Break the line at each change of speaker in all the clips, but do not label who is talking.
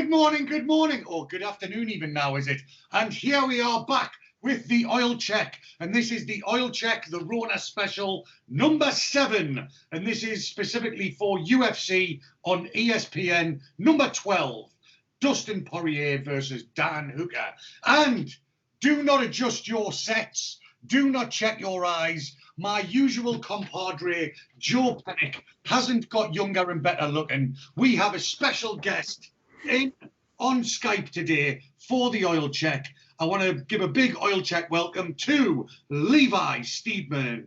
good morning, or good afternoon even now, is it? And here we are back with the oil check. And this is the oil check, the Rona special number 7. And this is specifically for UFC on ESPN number 12. Dustin Poirier versus Dan Hooker. And do not adjust your sets. Do not check your eyes. My usual compadre, Joe Pennick, hasn't got younger and better looking. We have a special guest on Skype today for the oil check. I want to give a big oil check welcome to Levi Steedman.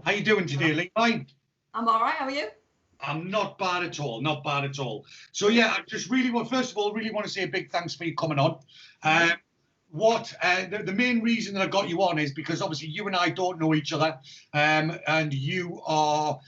How you doing today, Levi?
I'm all right. How are you?
I'm not bad at all. Not bad at all. So yeah, I just really want, first of all, really want to say a big thanks for you coming on. The main reason that I got you on is because obviously you and I don't know each other, and you are,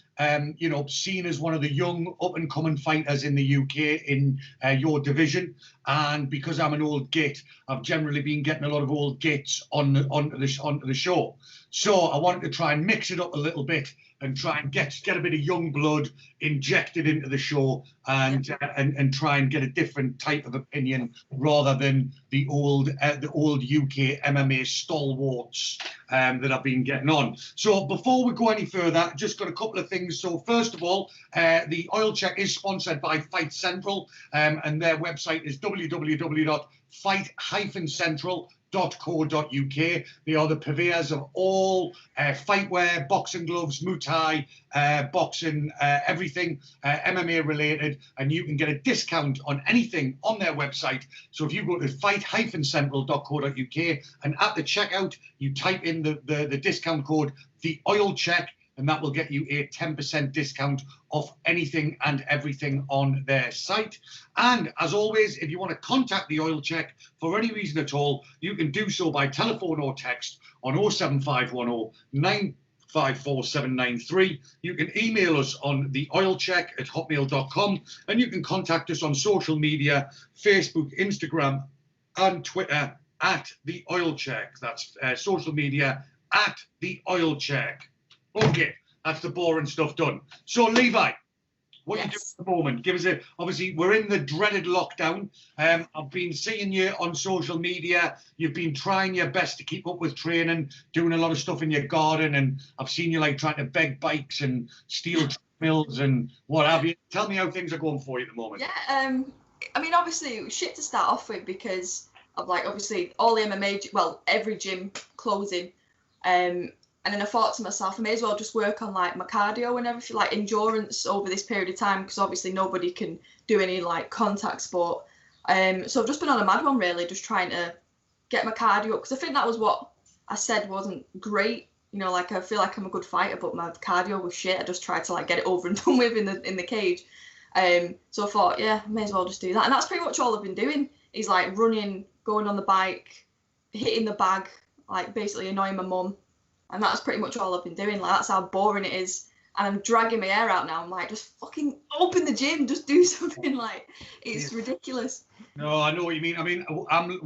you know, seen as one of the young up-and-coming fighters in the UK in your division. And because I'm an old git, I've generally been getting a lot of old gits onto the show. So I wanted to try and mix it up a little bit and try and get a bit of young blood injected into the show, and try and get a different type of opinion rather than the old UK MMA stalwarts that I've been getting on. So before we go any further, just got a couple of things. So first of all, the oil check is sponsored by Fight Central, and their website is www.fight-central.co.uk. They are the purveyors of all fightwear, boxing gloves, Muay Thai, boxing, everything MMA related, and you can get a discount on anything on their website. So if you go to fight-central.co.uk and at the checkout you type in the discount code the oil check, and that will get you a 10% discount off anything and everything on their site. And as always, if you want to contact the oil check for any reason at all, you can do so by telephone or text on 07510 954 793. You can email us on theoilcheck@hotmail.com, and you can contact us on social media, Facebook, Instagram, and Twitter at the oil check. That's social media at the oil check. Okay, that's the boring stuff done. So, Levi, what are you doing at the moment? Give us obviously, we're in the dreaded lockdown. I've been seeing you on social media. You've been trying your best to keep up with training, doing a lot of stuff in your garden, and I've seen you like trying to beg bikes and steal mills and what have you. Tell me how things are going for you at the moment.
Yeah, I mean, obviously, it was shit to start off with because of, like, obviously, all the MMA, well, every gym closing. And then I thought to myself, I may as well just work on like my cardio and everything, like endurance over this period of time, because obviously nobody can do any like contact sport. So I've just been on a mad one really, just trying to get my cardio up, because I think that was what I said wasn't great. You know, like I feel like I'm a good fighter, but my cardio was shit. I just tried to like get it over and done with in the cage. So I thought, yeah, I may as well just do that. And that's pretty much all I've been doing is like running, going on the bike, hitting the bag, like basically annoying my mum. And that's pretty much all I've been doing. Like, that's how boring it is. And I'm dragging my hair out now. I'm like, just fucking open the gym. Just do something. Like, it's ridiculous.
No, I know what you mean. I mean, on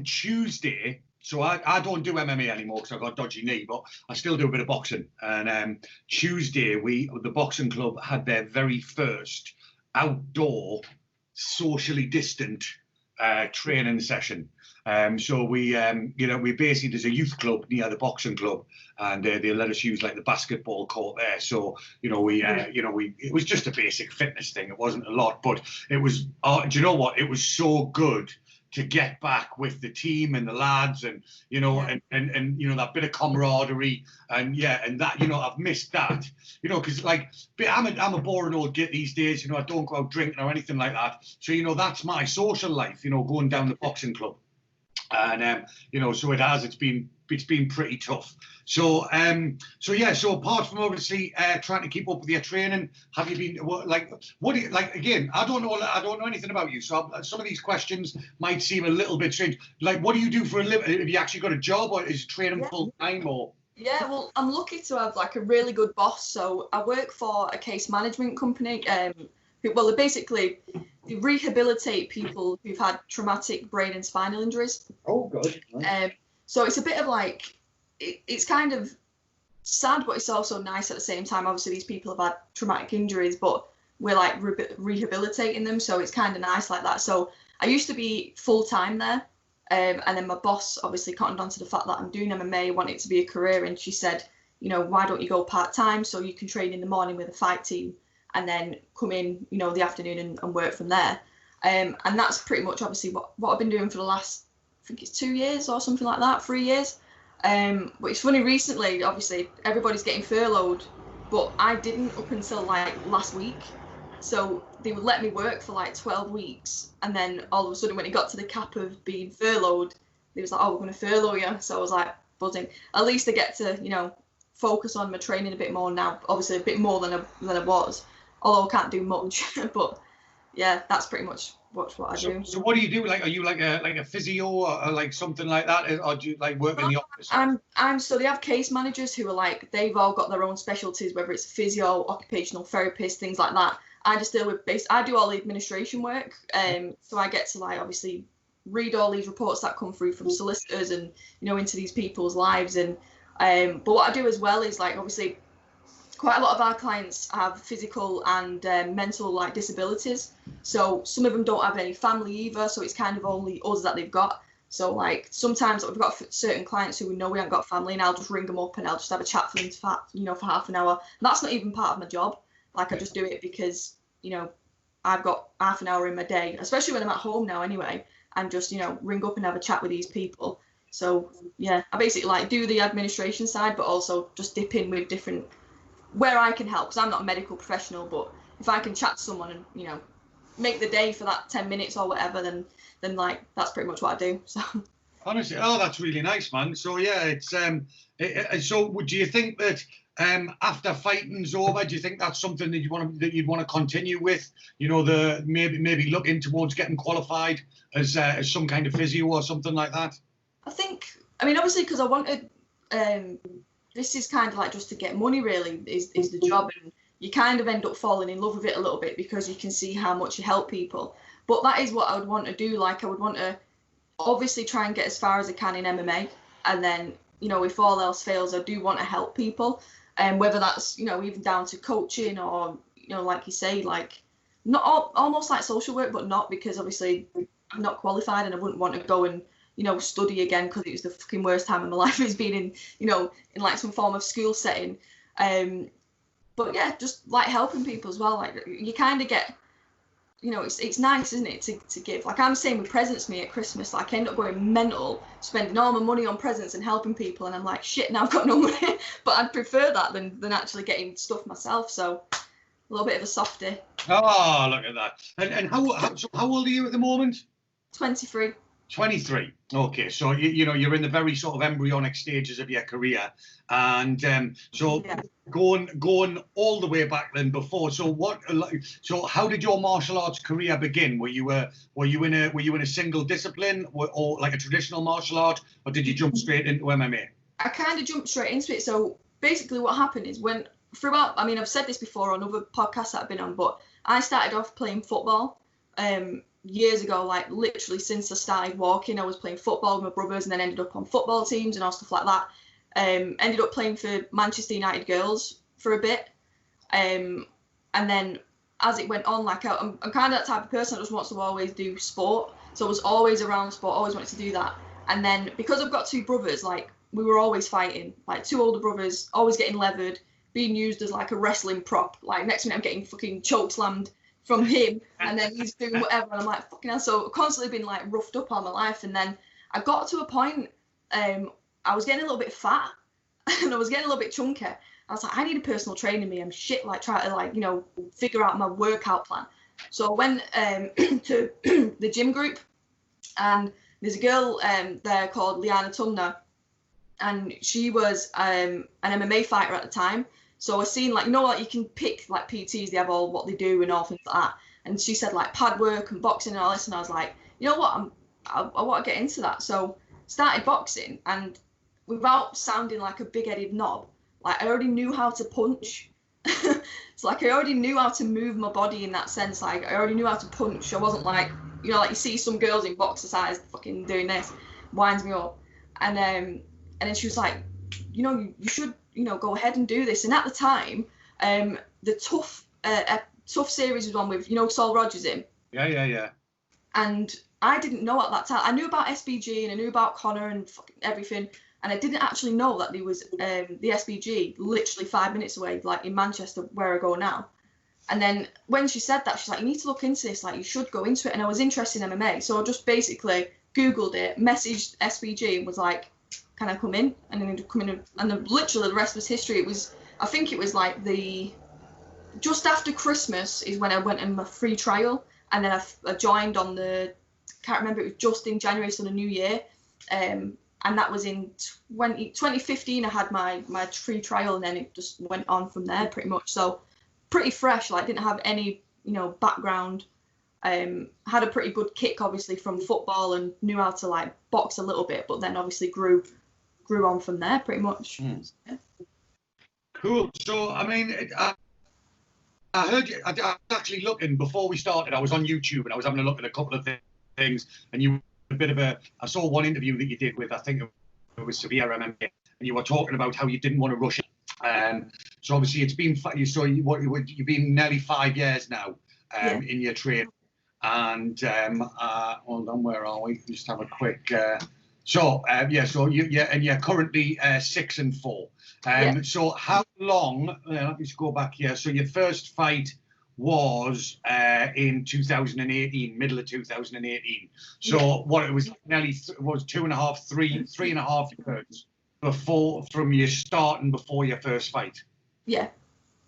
Tuesday, so I don't do MMA anymore because I've got a dodgy knee, but I still do a bit of boxing. And Tuesday, the boxing club had their very first outdoor, socially distant training session. So we basically, there's a youth club near the boxing club, and they let us use like the basketball court there. So it was just a basic fitness thing. It wasn't a lot, but it was. Do you know what? It was so good to get back with the team and the lads, and and that bit of camaraderie, and that I've missed that, because like I'm a boring old git these days. I don't go out drinking or anything like that. So that's my social life. Going down the boxing club. And so it's been pretty tough. So apart from obviously trying to keep up with your training, have you been again? I don't know anything about you, so some of these questions might seem a little bit strange. Like, what do you do for a living? Have you actually got a job, or is training full time, or?
Yeah, well, I'm lucky to have like a really good boss. So I work for a case management company. They basically rehabilitate people who've had traumatic brain and spinal injuries.
Oh, good.
So it's a bit of like, it's kind of sad, but it's also nice at the same time. Obviously, these people have had traumatic injuries, but we're like rehabilitating them, so it's kind of nice like that. So I used to be full-time there, and then my boss obviously cottoned on to the fact that I'm doing MMA, want it to be a career, and she said, you know, why don't you go part-time so you can train in the morning with a fight team and then come in, you know, the afternoon and work from there. And that's pretty much obviously what I've been doing for the last, I think it's 2 years or something like that, 3 years. But it's funny, recently, obviously, everybody's getting furloughed, but I didn't up until like last week. So they would let me work for like 12 weeks. And then all of a sudden, when it got to the cap of being furloughed, they was like, oh, we're going to furlough you. So I was like, buzzing. At least I get to, you know, focus on my training a bit more now. Obviously, a bit more than I was, although I can't do much. But yeah, that's pretty much what I do.
So what do you do? Like, are you like a physio or like something like that, or do you like work in the office?
So they have case managers who are like, they've all got their own specialties, whether it's physio, occupational therapist, things like that. I just deal with I do all the administration work. So I get to like obviously read all these reports that come through from solicitors and, you know, into these people's lives. And but what I do as well is like, obviously quite a lot of our clients have physical and mental like disabilities. So some of them don't have any family either. So it's kind of only us that they've got. So like sometimes we've got certain clients who we know we haven't got family, and I'll just ring them up and I'll just have a chat for them for, you know, for half an hour. And that's not even part of my job. Like I just do it because, you know, I've got half an hour in my day, especially when I'm at home now anyway, and just, you know, ring up and have a chat with these people. So yeah, I basically like do the administration side, but also just dip in with different, where I can help, because I'm not a medical professional, but if I can chat to someone and, you know, make the day for that 10 minutes or whatever, then like that's pretty much what I do. So
honestly, oh, that's really nice, man. So yeah, it's so do you think that after fighting's over, do you think that's something that you'd want to continue with? You know, the maybe looking towards getting qualified as some kind of physio or something like that?
I mean, obviously, because I wanted, this is kind of like just to get money really is the job, and you kind of end up falling in love with it a little bit because you can see how much you help people. But that is what I would want to do. Like I would want to obviously try and get as far as I can in MMA, and then, you know, if all else fails, I do want to help people, and whether that's, you know, even down to coaching or, you know, like you say, like not almost like social work, but not, because obviously I'm not qualified and I wouldn't want to go and, you know, study again, because it was the fucking worst time of my life, is being in, you know, in like some form of school setting. But yeah, just like helping people as well. Like you kind of get, you know, it's nice, isn't it, to give. Like I'm saying with presents me at Christmas, like I end up going mental, spending all my money on presents and helping people, and I'm like, shit, now I've got no money. But I'd prefer that than actually getting stuff myself. So a little bit of a softie.
Oh, look at that. And how old are you at the moment?
23.
23. Okay, so you know you're in the very sort of embryonic stages of your career, and so yeah. going all the way back then before. So how did your martial arts career begin? Were you in a single discipline or like a traditional martial art, or did you jump straight into MMA?
I kind of jumped straight into it. So basically, what happened is I mean, I've said this before on other podcasts that I've been on, but I started off playing football. Years ago, like literally since I started walking, I was playing football with my brothers, and then ended up on football teams and all stuff like that. Ended up playing for Manchester United girls for a bit, and then as it went on, like I'm kind of that type of person that just wants to always do sport, so I was always around sport, always wanted to do that. And then because I've got two brothers, like we were always fighting, like two older brothers, always getting levered, being used as like a wrestling prop. Like next minute I'm getting fucking chokeslammed from him, and then he's doing whatever, and I'm like, fucking hell. So I've constantly been like roughed up all my life. And then I got to a point, I was getting a little bit fat and I was getting a little bit chunky. I was like, I need a personal trainer me. I'm shit, like trying to like, you know, figure out my workout plan. So I went to the gym group, and there's a girl there called Liana Tumner, and she was an MMA fighter at the time. So I seen like, you know, like you can pick like PTs, they have all what they do and all things like that. And she said like pad work and boxing and all this, and I was like, you know what, I want to get into that. So started boxing, and without sounding like a big-headed knob, like I already knew how to punch. It's like I already knew how to move my body in that sense. Like I already knew how to punch. I wasn't like, you know, like you see some girls in boxercise fucking doing this, winds me up. And then she was like, you know, you should, you know, go ahead and do this. And at the time, the tough Tough Series was one with, Saul Rogers in.
Yeah.
And I didn't know at that time. I knew about SBG and I knew about Connor and everything. And I didn't actually know that there was the SBG literally 5 minutes away, like in Manchester, where I go now. And then when she said that, she's like, you need to look into this. Like, you should go into it. And I was interested in MMA. So I just basically Googled it, messaged SBG and was like, can I come in? And then come in. And then literally the rest was history. I think it was like just after Christmas is when I went on my free trial. And then I joined on can't remember, it was just in January, so the new year. And that was in 2015. I had my free trial, and then it just went on from there pretty much. So pretty fresh, like didn't have any, background. Had a pretty good kick, obviously, from football and knew how to like box a little bit, but then obviously grew on from there pretty much. Yeah.
Cool. So, I mean, I heard you. I was actually looking before we started. I was on YouTube and I was having a look at a couple of things. And you were I saw one interview that you did with, I think it was Severe MMA, and you were talking about how you didn't want to rush it. So obviously it's been you've been nearly 5 years now in your training. And hold on, where are we? Just have a quick. So you're currently 6 and 4. So how long? Let me just go back here. So your first fight was in 2018, middle of 2018. So what it was nearly was 3.5 years from your starting before your first fight.
Yeah.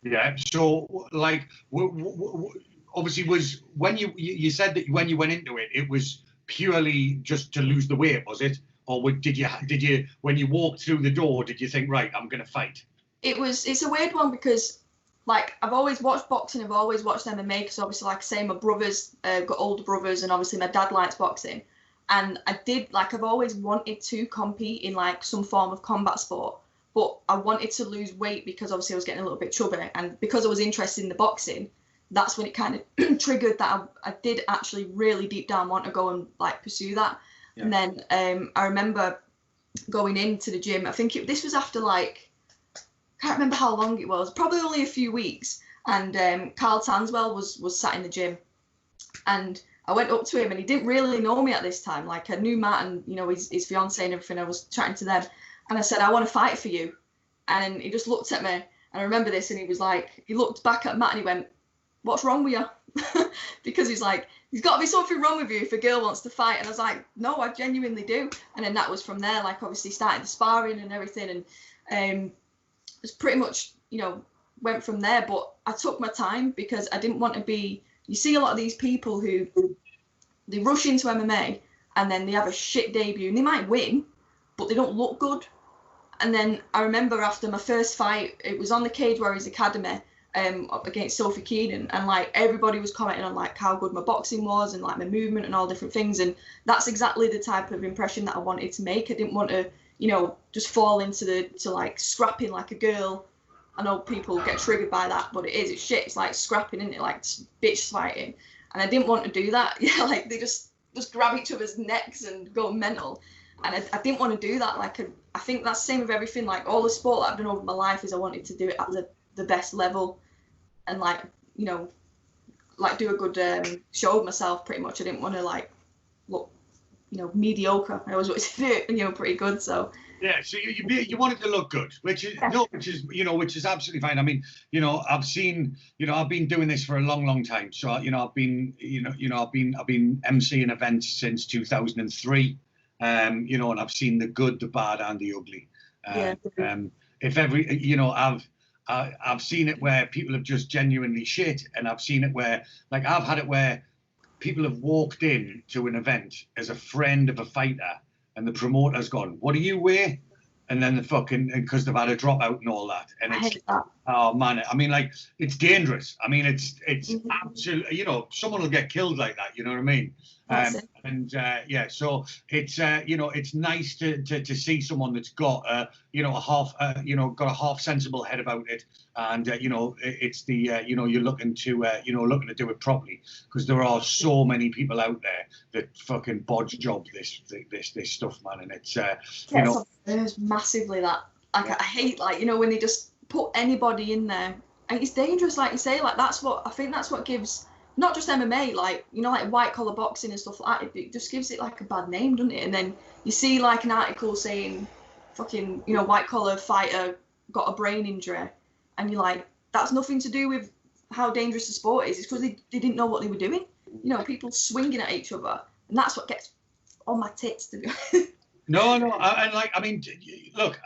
Yeah. So like, obviously, was when you said that when you went into it, it was purely just to lose the weight, was it? Or did you when you walked through the door, did you think, right, I'm going to fight?
It's a weird one because, like, I've always watched boxing, I've always watched MMA, because obviously, like I say, my brothers, got older brothers, and obviously my dad likes boxing. And I've always wanted to compete in, like, some form of combat sport, but I wanted to lose weight because obviously I was getting a little bit chubby. And because I was interested in the boxing, that's when it kind of triggered that I did actually really deep down want to go and, like, pursue that. Yeah. And then I remember going into the gym. I think this was after, like, can't remember how long it was, probably only a few weeks. And Carl Tanswell was sat in the gym, and I went up to him, and he didn't really know me at this time. Like, I knew Matt and, his fiance and everything. I was chatting to them, and I said, I want to fight for you. And he just looked at me, and I remember this, and he was like, he looked back at Matt and he went, what's wrong with you? Because he's like, there's got to be something wrong with you if a girl wants to fight. And I was like, no, I genuinely do. And then that was from there, like, obviously started the sparring and everything. And it's pretty much, went from there. But I took my time because I didn't want to be, you see a lot of these people who, they rush into MMA and then they have a shit debut and they might win, but they don't look good. And then I remember after my first fight, it was on the Cage Warriors Academy, up against Sophie Keenan, and like everybody was commenting on like how good my boxing was and like my movement and all different things, and that's exactly the type of impression that I wanted to make. I didn't want to, just fall into like scrapping like a girl. I know people get triggered by that, but it's shit. It's like scrapping, isn't it? Like bitch fighting, and I didn't want to do that. Yeah, like they just grab each other's necks and go mental, and I didn't want to do that. Like I think that's the same with everything. Like all the sport that I've done over my life is I wanted to do it at the best level. And like, like do a good show of myself pretty much. I didn't want to like look, mediocre. I always wanted to do it, pretty good. So
yeah, so you wanted to look good, which is absolutely fine. I mean, I've seen, I've been doing this for a long time. So I've been, I've been emceeing events since 2003. And I've seen the good, the bad, and the ugly. I've seen it where people have just genuinely shit, and I've seen it where, like, I've had it where people have walked in to an event as a friend of a fighter, and the promoter's gone, "What do you weigh?" And then because they've had a dropout and all that, and it's oh man, I mean, like, it's dangerous. I mean, it's absolutely, someone will get killed like that. You know what I mean? So it's it's nice to see someone that's got got a half sensible head about it, and it's the you're looking to do it properly, because there are so many people out there that fucking bodge job this stuff, man, and it's
massively that, like, I hate, like, when they just put anybody in there And it's dangerous, like you say. Like that's what gives not just MMA, like like white collar boxing and stuff like that. It just gives it like a bad name, doesn't it? And then you see like an article saying, fucking white collar fighter got a brain injury, and you're like, that's nothing to do with how dangerous the sport is. It's because they didn't know what they were doing. People swinging at each other, and that's what gets on my tits, to be honest.
No, and like, I mean, look,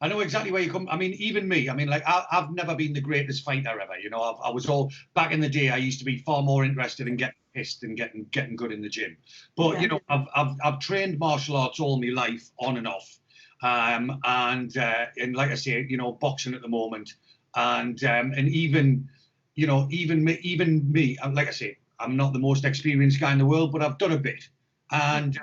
I know exactly where you come. I mean, even me. I mean, like, I've never been the greatest fighter ever. I was all back in the day. I used to be far more interested in getting pissed and getting good in the gym. But
Yeah.
I've trained martial arts all my life, on and off, and like I say, boxing at the moment, and even me, like I say, I'm not the most experienced guy in the world, but I've done a bit, and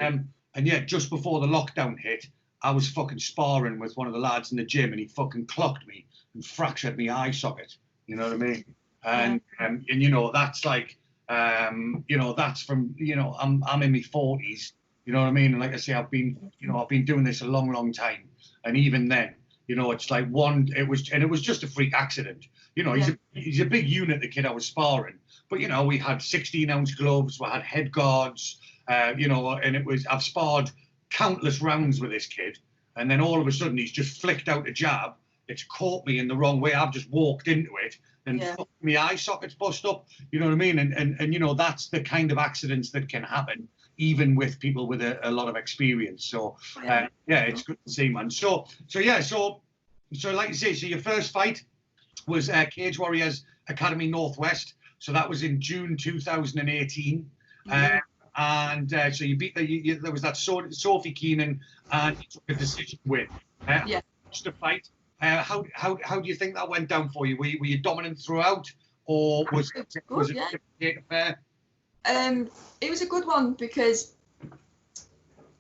yet just before the lockdown hit, I was fucking sparring with one of the lads in the gym, and he fucking clocked me and fractured my eye socket. You know what I mean? And that's like, that's from, I'm in my 40s. You know what I mean? And like I say, I've been doing this a long, long time. And even then, it's like it was just a freak accident. He's a big unit, the kid I was sparring. But we had 16-ounce gloves, we had head guards, and I've sparred countless rounds with this kid, and then all of a sudden he's just flicked out a jab. It's caught me in the wrong way. I've just walked into it, and my eye socket's bust up. You know what I mean? And that's the kind of accidents that can happen, even with people with a lot of experience. So it's good to see, man. So like you say, so your first fight was Cage Warriors Academy Northwest. So that was in June 2018. So you beat there was that Sophie Keenan, and you took a decision win. Just a fight. How do you think that went down for you? Were you dominant throughout, or was it a fair?
It was a good one, because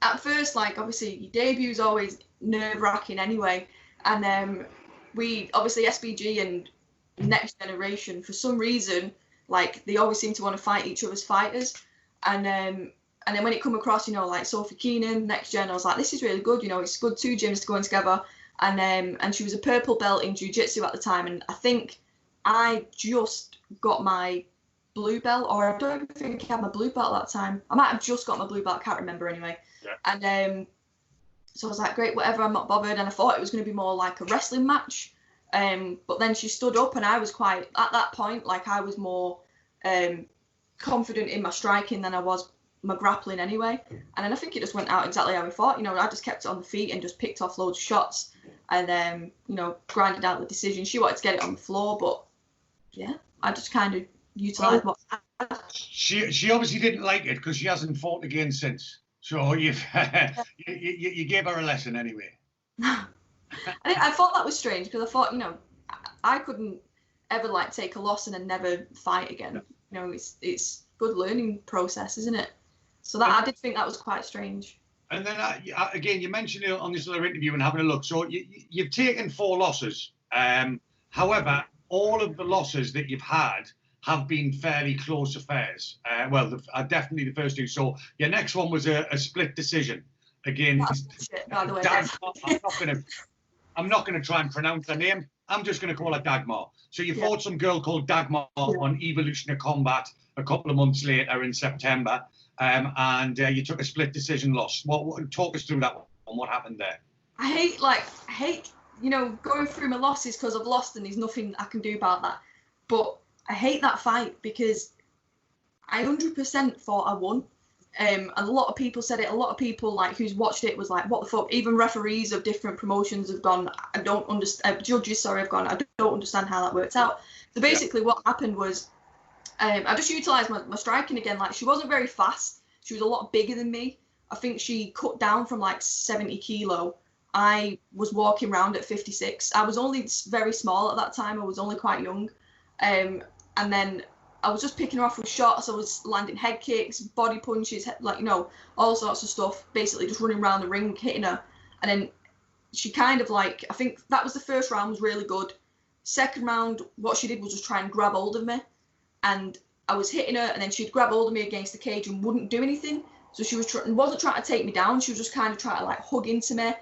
at first, like, obviously your debut is always nerve-wracking anyway, and we obviously SBG and Next Generation, for some reason, like, they always seem to want to fight each other's fighters. And then when it come across, like Sophie Keenan, Next Gen, I was like, this is really good. It's good, two gyms to go in together. And she was a purple belt in jiu-jitsu at the time. And I think I just got my blue belt, or I don't even think I had my blue belt at that time. I might have just got my blue belt. I can't remember anyway. Yeah. And so I was like, great, whatever, I'm not bothered. And I thought it was going to be more like a wrestling match. But then she stood up, and I was quite, at that point, like, I was more confident in my striking than I was my grappling anyway. And then I think it just went out exactly how we thought. I just kept it on the feet and just picked off loads of shots, and grinded out the decision. She wanted to get it on the floor, but I just kind of utilised what I had.
She obviously didn't like it, because she hasn't fought again since. So you gave her a lesson anyway.
I thought that was strange, because I thought, I couldn't ever like take a loss and then never fight again. It's good learning process, isn't it? So that I did think that was quite strange.
And then again, you mentioned it on this other interview and having a look. So you've taken 4 losses. However, all of the losses that you've had have been fairly close affairs. Definitely the first 2. So your next one was a split decision. Again,
shit, by the way.
I'm not going to try and pronounce her name. I'm just going to call her Dagmar. So you fought some girl called Dagmar on Evolution of Combat a couple of months later in September, and you took a split decision loss. Talk us through that one. What happened there?
I hate going through my losses, because I've lost and there's nothing I can do about that. But I hate that fight, because I 100% thought I won. And a lot of people said it. A lot of people who's watched it was like, what the fuck? Even referees of different promotions have gone, I don't understand. Judges, have gone, I don't understand how that works out. So basically what happened was, I just utilised my striking again. Like, she wasn't very fast. She was a lot bigger than me. I think she cut down from 70 kilo. I was walking around at 56. I was only very small at that time. I was only quite young. And then I was just picking her off with shots. I was landing head kicks, body punches, all sorts of stuff. Basically just running around the ring, hitting her. And then she kind of I think that was the first round, was really good. Second round, what she did was just try and grab hold of me. And I was hitting her, and then she'd grab hold of me against the cage and wouldn't do anything. So she wasn't trying to take me down. She was just kind of trying to hug into me.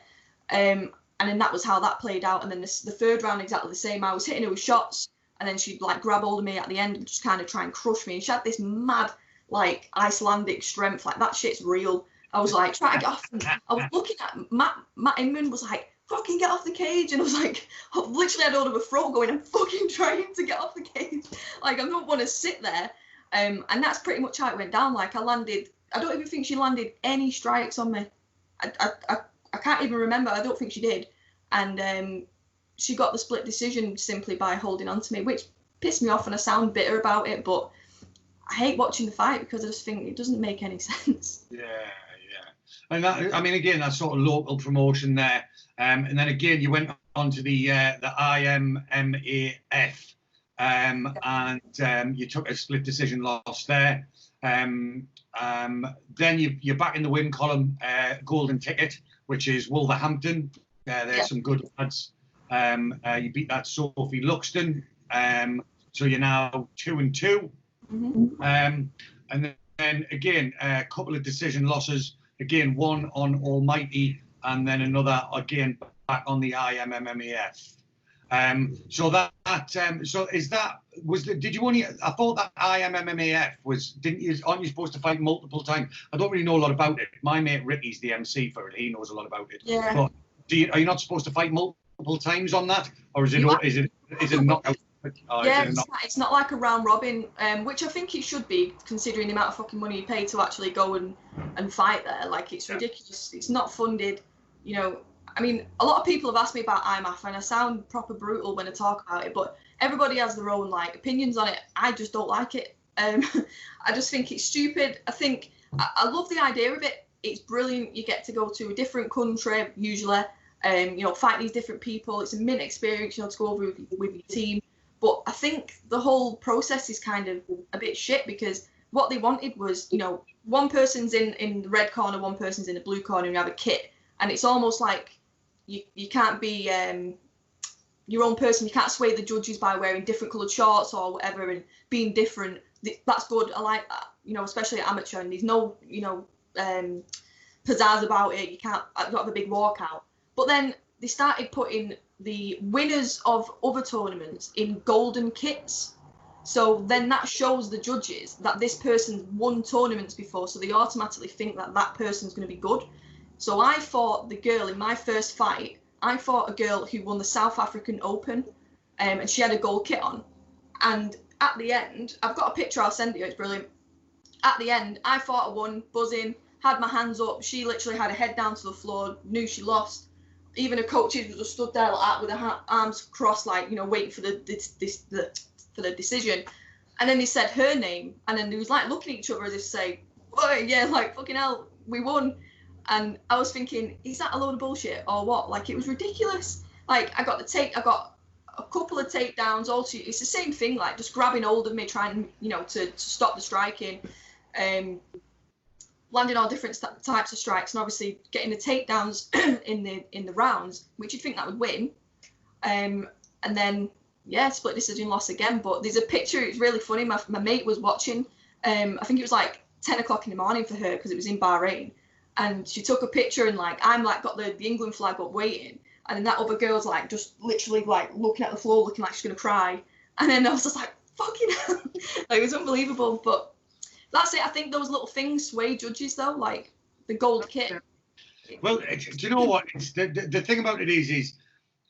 And then that was how that played out. And then the third round, exactly the same. I was hitting her with shots. and then she'd like grab hold of me at the end and just kind of try and crush me. And she had this mad like Icelandic strength, like that shit's real. I was like trying to get off. And I was looking at Matt Inman was like, fucking get off the cage, and I was like, I literally had hold of a throat going, I'm fucking trying to get off the cage. Like I don't want to sit there. And that's pretty much how it went down. Like I don't even think she landed any strikes on me. I can't even remember. I don't think she did. And she got the split decision simply by holding on to me, which pissed me off, and I sound bitter about it, but I hate watching the fight because I just think it doesn't make any sense.
Yeah. And that, I mean, again, that sort of local promotion there. And then again, you went on to the IMMAF, and you took a split decision loss there. Then you're back in the win column, golden ticket, which is Wolverhampton. There's some good lads. You beat that Sophie Luxton. So you're now 2-2.
Mm-hmm.
And then again, a couple of decision losses. Again, one on Almighty, and then another again back on the IMMAF. Did you only? I thought that IMMAF aren't you supposed to fight multiple times? I don't really know a lot about it. My mate Ricky's the MC for it. He knows a lot about it.
Yeah.
But are you not supposed to fight multiple times on that, or is it knockout?
It's not like a round robin, which I think it should be, considering the amount of fucking money you pay to actually go and fight there. Like, it's ridiculous. It's not funded. You know, I mean, a lot of people have asked me about IMAF, and I sound proper brutal when I talk about it, but everybody has their own like opinions on it. I just don't like it. I just think it's stupid. I love the idea of it. It's brilliant. You get to go to a different country usually, fight these different people. It's a mint experience, to go over with your team. But I think the whole process is kind of a bit shit, because what they wanted was, one person's in the red corner, one person's in the blue corner, and you have a kit. And it's almost like you can't be your own person. You can't sway the judges by wearing different coloured shorts or whatever and being different. That's good. I like that, especially at amateur. And there's no, pizzazz about it. You can't have a big walkout. But then they started putting the winners of other tournaments in golden kits. So then that shows the judges that this person's won tournaments before, so they automatically think that that person's going to be good. So I fought the girl in my first fight. I fought a girl who won the South African Open, and she had a gold kit on. And at the end, I've got a picture, I'll send it you, it's brilliant. At the end, I fought, I won, buzzing, had my hands up. She literally had her head down to the floor, knew she lost. Even her coaches were just stood there like that with their arms crossed, like, waiting for the decision. And then they said her name, and then they was like looking at each other as if to say, "Oh yeah, like fucking hell, we won." And I was thinking, is that a load of bullshit or what? Like, it was ridiculous. Like, I got a couple of takedowns. Also, it's the same thing, like just grabbing hold of me, trying, to stop the striking. Landing all different types of strikes, and obviously getting the takedowns in the rounds, which you'd think that would win. And then split decision loss again. But there's a picture. It's really funny. My mate was watching. I think it was like 10 o'clock in the morning for her because it was in Bahrain, and she took a picture and like I'm like got the England flag up waiting, and then that other girl's like just literally like looking at the floor, looking like she's gonna cry. And then I was just like, fucking hell. Like, it was unbelievable. But that's it. I think those little things sway judges, though, like the gold kit.
Well, do you know what? The thing about it is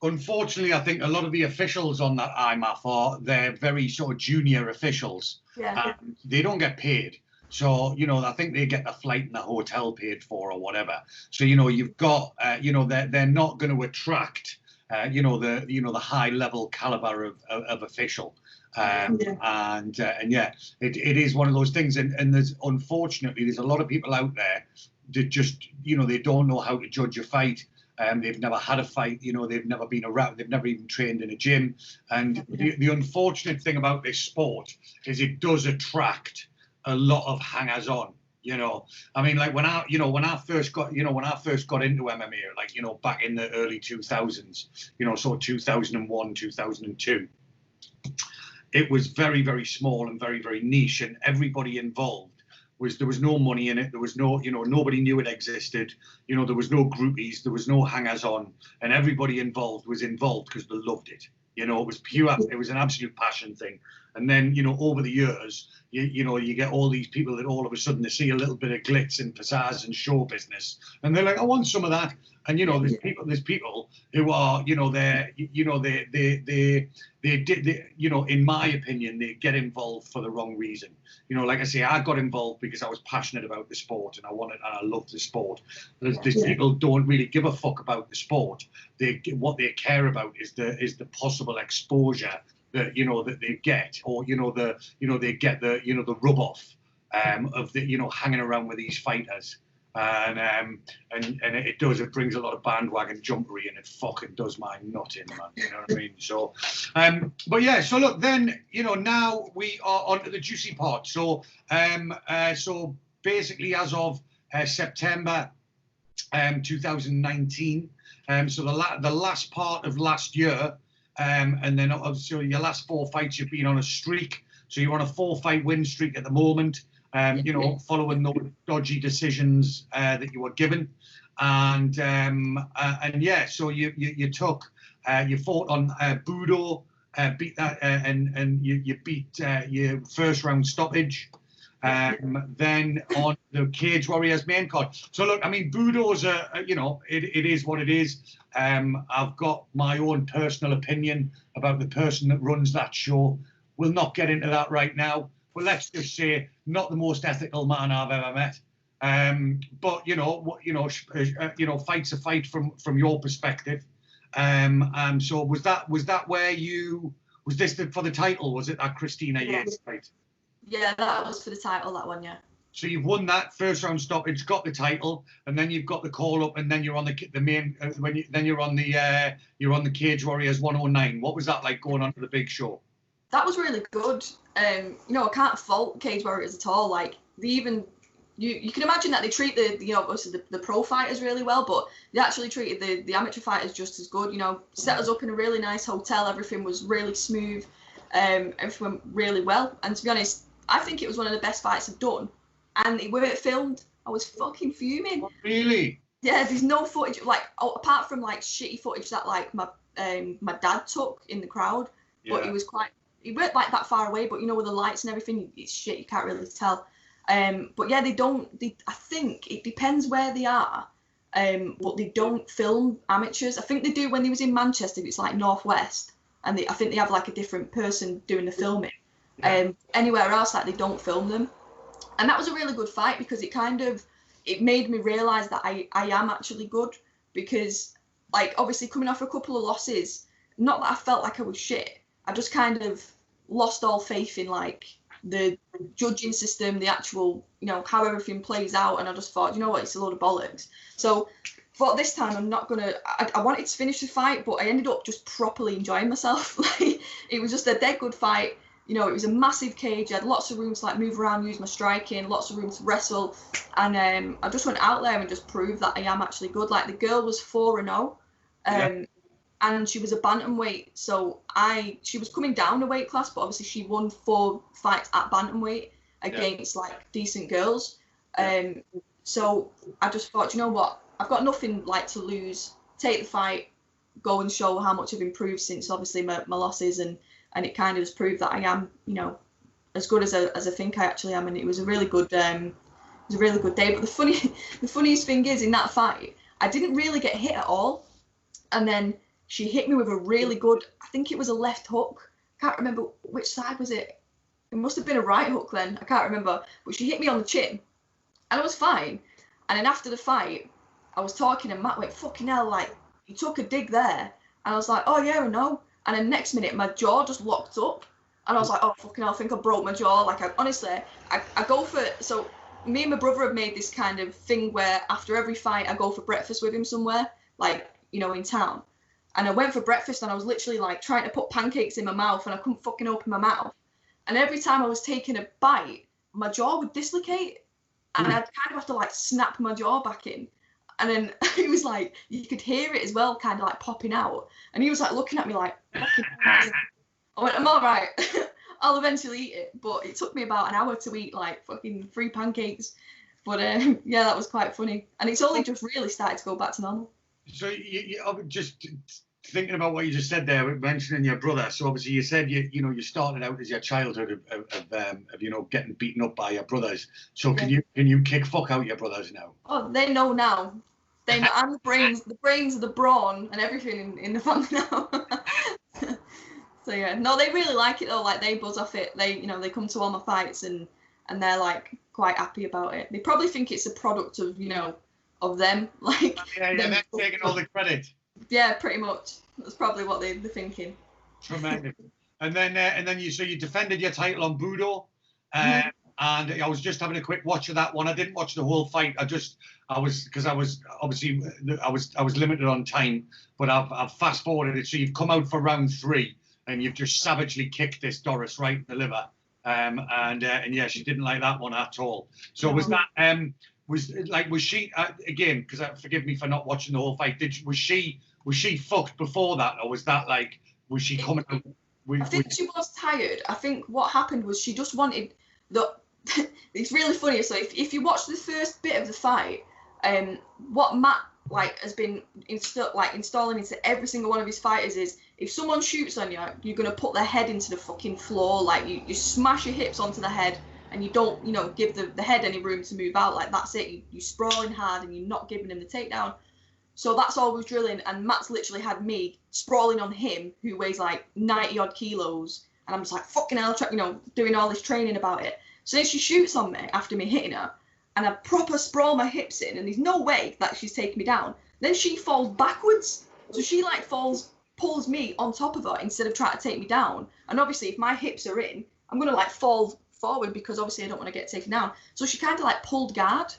unfortunately, I think a lot of the officials on that IMAF they're very sort of junior officials.
Yeah.
They don't get paid. So, I think they get the flight and the hotel paid for or whatever. So, you've got, they're not going to attract, the high level caliber of official. It is one of those things, and there's a lot of people out there that just they don't know how to judge a fight. They've never had a fight, they've never been around, they've never even trained in a gym. And the unfortunate thing about this sport is it does attract a lot of hangers on. I mean, like when I first got into MMA, like back in the early 2000s, so 2001, 2002. It was very, very small and very, very niche, and everybody involved there was no money in it. There was no, nobody knew it existed. There was no groupies, there was no hangers on, and everybody involved was involved because they loved it. You know, it was pure. It was an absolute passion thing. And then, you know, over the years, you know, you get all these people that all of a sudden they see a little bit of glitz and pizzazz and show business, and they're like, I want some of that. And you know, there's people who are, you know, they you know, in my opinion, they get involved for the wrong reason. You know, like I say, I got involved because I was passionate about the sport and I loved the sport. There's people don't really give a fuck about the sport. What they care about is the possible exposure that, you know, that they get, or they get the rub off of the, you know, hanging around with these fighters. And it brings a lot of bandwagon jumpery, and it fucking does my nut in, man. You know what I mean? So, but yeah. So look, then, you know, now we are on to the juicy part. So, so basically, as of September 2019, so the last part of last year, and then obviously your last 4 fights, you've been on a streak. So you're on a 4-fight win streak at the moment. You know, following those dodgy decisions that you were given, and yeah, so you fought on Budo, beat that, and you beat your first round stoppage, then on the Cage Warriors main card. So look, I mean, Budo's you know, it is what it is. I've got my own personal opinion about the person that runs that show. We'll not get into that right now. Well, let's just say not the most ethical man I've ever met. But you know, fight's a fight from your perspective. So was that where you was this for the title? Was it that Christina Yates fight?
Yeah, that was for the title. That one, yeah.
So you've won that first round stoppage, got the title, and then you've got the call up, and then you're on the main you're on the Cage Warriors 109. What was that like going on to the big show?
That was really good. You know, I can't fault Cage Warriors at all. Like, they even, you can imagine that they treat obviously the pro fighters really well, but they actually treated the amateur fighters just as good. You know, set us up in a really nice hotel. Everything was really smooth. Everything went really well. And to be honest, I think it was one of the best fights I've done. And it weren't filmed. I was fucking fuming.
Oh, really?
Yeah, there's no footage, like, apart from like shitty footage that like my dad took in the crowd. Yeah. But he weren't like that far away, but you know, with the lights and everything, it's shit, you can't really tell. But yeah, I think it depends where they are, but they don't film amateurs. I think they do when they was in Manchester, it's like Northwest, and I think they have like a different person doing the filming. Anywhere else, like, they don't film them. And that was a really good fight, because it made me realise that I am actually good, because, like, obviously coming off a couple of losses, not that I felt like I was shit, I just kind of lost all faith in, like, the judging system, the actual, you know, how everything plays out. And I just thought, you know what, it's a load of bollocks. So thought this time I'm not gonna, I wanted to finish the fight, but I ended up just properly enjoying myself. Like, it was just a dead good fight. You know, it was a massive cage. I had lots of room to like move around, use my striking, lots of room to wrestle. And I just went out there and just proved that I am actually good. Like, the girl was 4-0. And she was a bantamweight, so she was coming down a weight class, but obviously she won 4 fights at bantamweight against like decent girls. So I just thought, you know what, I've got nothing like to lose. Take the fight, go and show how much I've improved since obviously my losses, and it kind of has proved that I am, you know, as good as I think I actually am. And it was a really good day. But the funniest thing is, in that fight, I didn't really get hit at all, and then she hit me with a really good, I think it was a left hook. I can't remember which side was it. It must have been a right hook then. I can't remember. But she hit me on the chin. And I was fine. And then after the fight, I was talking and Matt went, fucking hell, like, you took a dig there. And I was like, oh, yeah, I know. And then next minute, my jaw just locked up. And I was like, oh, fucking hell, I think I broke my jaw. Like, I go for, so me and my brother have made this kind of thing where after every fight, I go for breakfast with him somewhere, like, you know, in town. And I went for breakfast and I was literally like trying to put pancakes in my mouth and I couldn't fucking open my mouth. And every time I was taking a bite, my jaw would dislocate and I'd kind of have to like snap my jaw back in. And then he was like, you could hear it as well, kind of like popping out. And he was like looking at me like, fucking I went, I'm all right. I'll eventually eat it. But it took me about an hour to eat like fucking 3 pancakes. But yeah, that was quite funny. And it's only just really started to go back to normal.
So you just thinking about what you just said there, mentioning your brother. So obviously you said you started out as your childhood of getting beaten up by your brothers. So can you kick fuck out your brothers now?
Oh, they know now. They know I'm the brains, the brawn, and everything in the family now. So yeah, no, they really like it though. Like they buzz off it. They come to all my fights and they're like quite happy about it. They probably think it's a product of of them. Like
they're taking all the credit.
Yeah, pretty much. That's probably what they're thinking.
Tremendous. And then you defended your title on Budo, and I was just having a quick watch of that one. I didn't watch the whole fight. I was limited on time, but I've fast forwarded it. So you've come out for round 3, and you've just savagely kicked this Doris right in the liver. And yeah, she didn't like that one at all. So was that was she again? Because forgive me for not watching the whole fight. Was she fucked before that, or was that was she coming out?
I think she was tired. I think what happened was she just wanted the. It's really funny. So if you watch the first bit of the fight, what Matt has been installing into every single one of his fighters is if someone shoots on you, you're gonna put their head into the fucking floor. Like you smash your hips onto the head, and you don't give the head any room to move out. Like that's it. You sprawling hard, and you're not giving him the takedown. So that's all we're drilling, and Matt's literally had me sprawling on him, who weighs like 90 odd kilos, and I'm just like fucking hell, doing all this training about it. So then she shoots on me after me hitting her, and I proper sprawl my hips in, and there's no way that she's taking me down. Then she falls backwards, so she pulls me on top of her instead of trying to take me down. And obviously, if my hips are in, I'm gonna fall forward because obviously I don't want to get taken down. So she kind of pulled guard.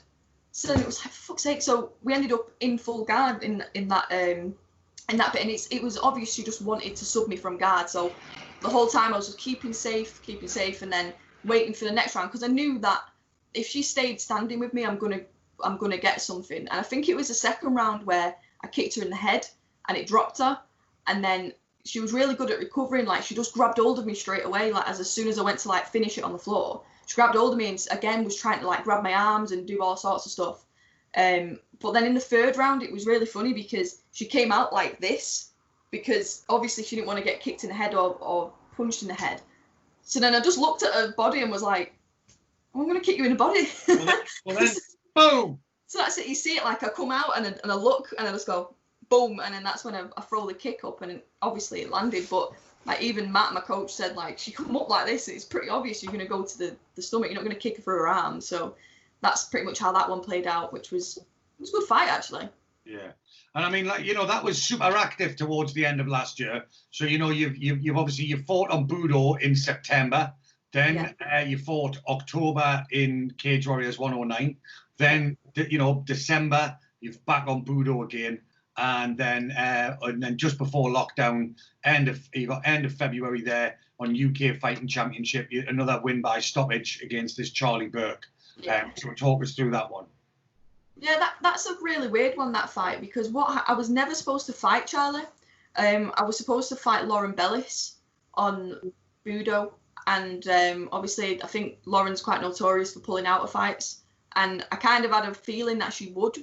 So it was like, for fuck's sake. So we ended up in full guard in that bit, and it was obvious she just wanted to sub me from guard. So the whole time I was just keeping safe, and then waiting for the next round because I knew that if she stayed standing with me, I'm gonna get something. And I think it was the second round where I kicked her in the head and it dropped her, and then she was really good at recovering. Like she just grabbed hold of me straight away. As soon as I went to finish it on the floor. She grabbed hold of me and again was trying to grab my arms and do all sorts of stuff. But then in the third round, it was really funny because she came out like this because obviously she didn't want to get kicked in the head or punched in the head. So then I just looked at her body and was like, I'm going to kick you in the body.
Well then, boom.
So that's it. You see it I come out and I look and I just go boom. And then that's when I throw the kick up and obviously it landed. But even Matt, my coach, said she come up like this. It's pretty obvious you're going to go to the stomach. You're not going to kick her for her arm. So that's pretty much how that one played out, which was a good fight actually.
Yeah, and I mean, that was super active towards the end of last year. So you've obviously fought on Budo in September. Then you fought October in Cage Warriors 109. Then December you've back on Budo again. And then just before lockdown, end of February there on UK Fighting Championship, another win by stoppage against this Charlie Burke.
Yeah.
So talk us through that one.
Yeah, that's a really weird one, that fight, because I was never supposed to fight Charlie. I was supposed to fight Lauren Bellis on Budo, and obviously I think Lauren's quite notorious for pulling out of fights, and I kind of had a feeling that she would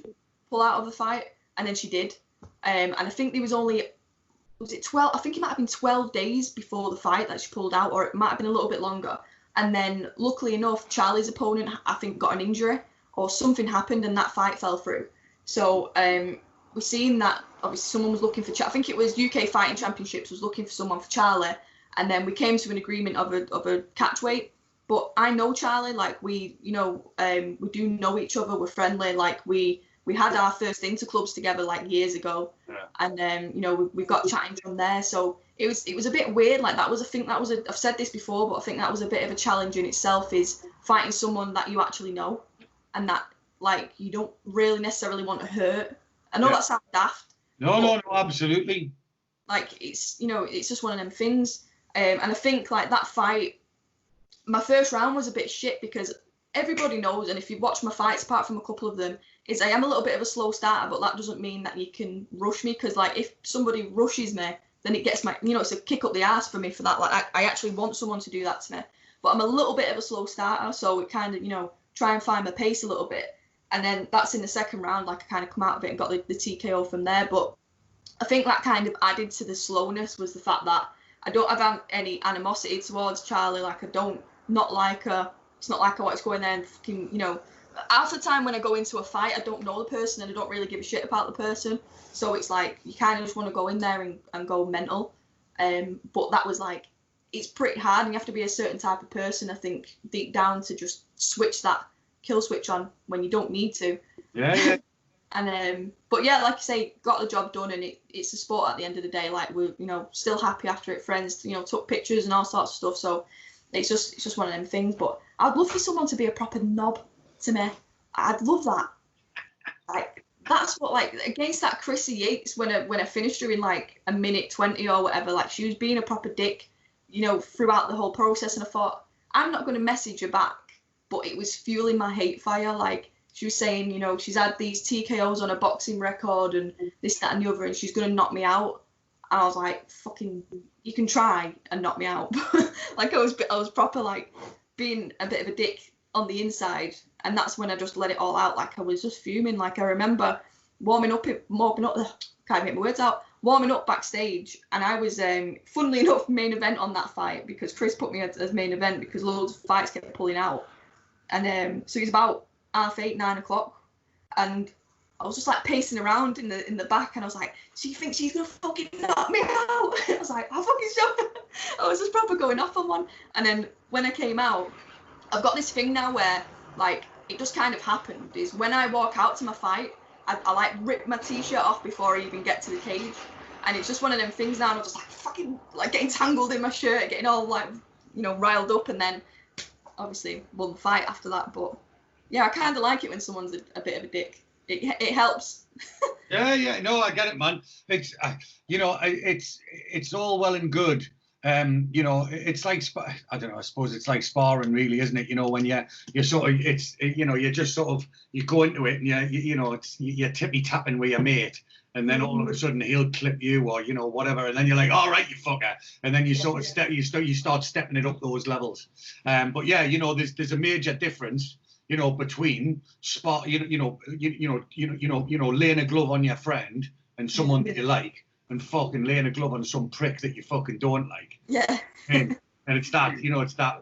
pull out of the fight. And then she did. And I think there was only, was it 12? I think it might have been 12 days before the fight that she pulled out, or it might have been a little bit longer. And then luckily enough, Charlie's opponent, I think, got an injury or something happened and that fight fell through. So we've seen that obviously someone was looking for, I think it was UK Fighting Championships was looking for someone for Charlie. And then we came to an agreement of a catch weight. But I know Charlie, we do know each other, we're friendly, we had our first interclubs together years ago, and we got chatting from there. So it was a bit weird. I've said this before, but I think that was a bit of a challenge in itself, is fighting someone that you actually know, and that you don't really necessarily want to hurt. I know that sounds daft.
No, absolutely.
It's just one of them things. And I think that fight, my first round was a bit shit because everybody knows, and if you've watched my fights, apart from a couple of them, is I am a little bit of a slow starter, but that doesn't mean that you can rush me, because if somebody rushes me, then it gets it's a kick up the arse for me for that. I actually want someone to do that to me, but I'm a little bit of a slow starter, so it kind of try and find my pace a little bit, and then that's in the second round. I kind of come out of it and got the TKO from there. But I think that kind of added to the slowness was the fact that I don't have any animosity towards Charlie. Like, I don't not like her. It's not like I want to go in there and fucking, you know, half the time when I go into a fight, I don't know the person and I don't really give a shit about the person. So it's like you kind of just want to go in there and go mental. But that was like, it's pretty hard, and you have to be a certain type of person, I think, deep down, to just switch that kill switch on when you don't need to.
Yeah.
And but yeah, like you say, got the job done, and it's a sport at the end of the day. Like, we're, you know, still happy after it, friends, you know, took pictures and all sorts of stuff. So it's just one of them things. But I'd love for someone to be a proper knob to me. I'd love that. Like, that's what, like, against that Chrissy Yates, when I finished her in like a minute 20 or whatever, like, she was being a proper dick, you know, throughout the whole process. And I thought, I'm not going to message her back, but it was fueling my hate fire. Like, she was saying, you know, she's had these TKOs on a boxing record and this, that, and the other, and she's going to knock me out. And I was like, fucking, you can try and knock me out. Like, I was proper, like, being a bit of a dick on the inside. And that's when I just let it all out. Like, I was just fuming. Like, I remember warming up, can't get my words out, warming up backstage. And I was, funnily enough, main event on that fight, because Chris put me as main event because loads of fights kept pulling out. And so it was about 8:30, 9 o'clock. And I was just like pacing around in the back, and I was like, she thinks she's gonna fucking knock me out. I was like, I'm fucking sure. I was just proper going off on one. And then when I came out, I've got this thing now where, like, it just kind of happened, is when I walk out to my fight, I like rip my t-shirt off before I even get to the cage. And it's just one of them things now, and I'm just like fucking like getting tangled in my shirt, getting all like, you know, riled up, and then obviously won the fight after that. But yeah, I kind of like it when someone's a bit of a dick. It helps.
Yeah, no, I get it, man. It's you know, it's all well and good. You know, it's like, I don't know, I suppose it's like sparring, really, isn't it? You know, when you're sort of, it's, you know, you're just sort of, you go into it and you know, you're tippy tapping with your mate, and then all of a sudden he'll clip you, or, you know, whatever, and then you're like, all right, you fucker, and then you sort of you start stepping it up those levels. But yeah, you know, there's a major difference, you know, between laying a glove on your friend and someone that you like, and fucking laying a glove on some prick that you fucking don't like.
Yeah.
And it's that, you know, it's that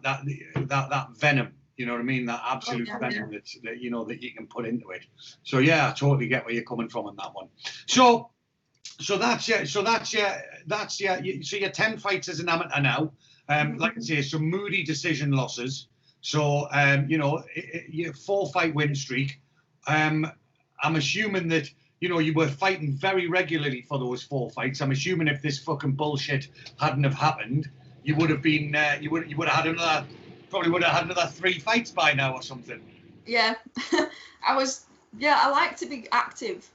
venom, you know what I mean? That absolute venom that you know, that you can put into it. So yeah, I totally get where you're coming from on that one. So that's you're 10 fights as an amateur now. Like I say, some moody decision losses. So you know, your 4-fight win streak. I'm assuming that, you know, you were fighting very regularly for those 4 fights. I'm assuming if this fucking bullshit hadn't have happened, you would have been, you would have had another 3 fights by now or something.
Yeah, I like to be active,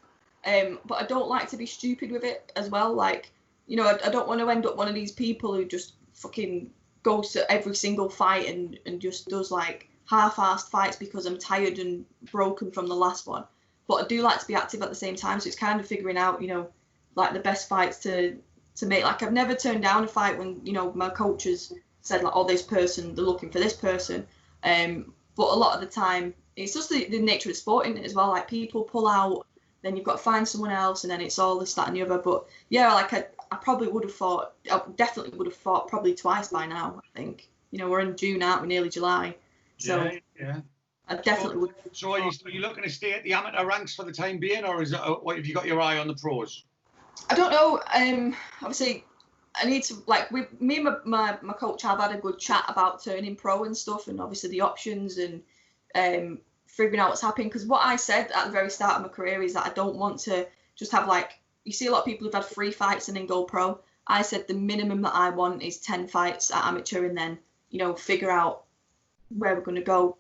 but I don't like to be stupid with it as well. Like, you know, I don't want to end up one of these people who just fucking goes to every single fight and just does like half-assed fights because I'm tired and broken from the last one. But I do like to be active at the same time, so it's kind of figuring out, you know, like the best fights to make. Like, I've never turned down a fight when, you know, my coaches said like, oh, this person, they're looking for this person. But a lot of the time, it's just the nature of the sport, isn't it, as well? Like, people pull out, then you've got to find someone else, and then it's all this, that, and the other. But yeah, like I probably would have fought, I definitely would have fought probably twice by now, I think. You know, we're in June, aren't we? Nearly July. So
yeah. I
definitely would.
So are you looking to stay at the amateur ranks for the time being, or is it, what, have you got your eye on the pros?
I don't know. Obviously, I need to, like, me and my coach have had a good chat about turning pro and stuff, and obviously the options and figuring out what's happening. Because what I said at the very start of my career is that I don't want to just have, like, you see a lot of people who've had 3 fights and then go pro. I said the minimum that I want is 10 fights at amateur, and then, you know, figure out where we're going to go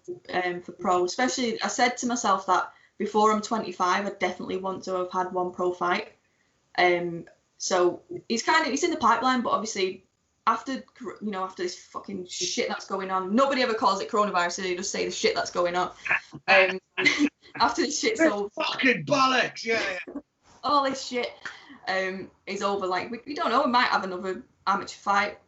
for pro. Especially, I said to myself that before I'm 25, I definitely want to have had 1 pro fight. So it's in the pipeline, but obviously after this fucking shit that's going on, nobody ever calls it coronavirus, so they just say the shit that's going on. After this shit's over,
fucking bollocks, yeah.
All this shit is over. Like, we don't know, we might have another amateur fight,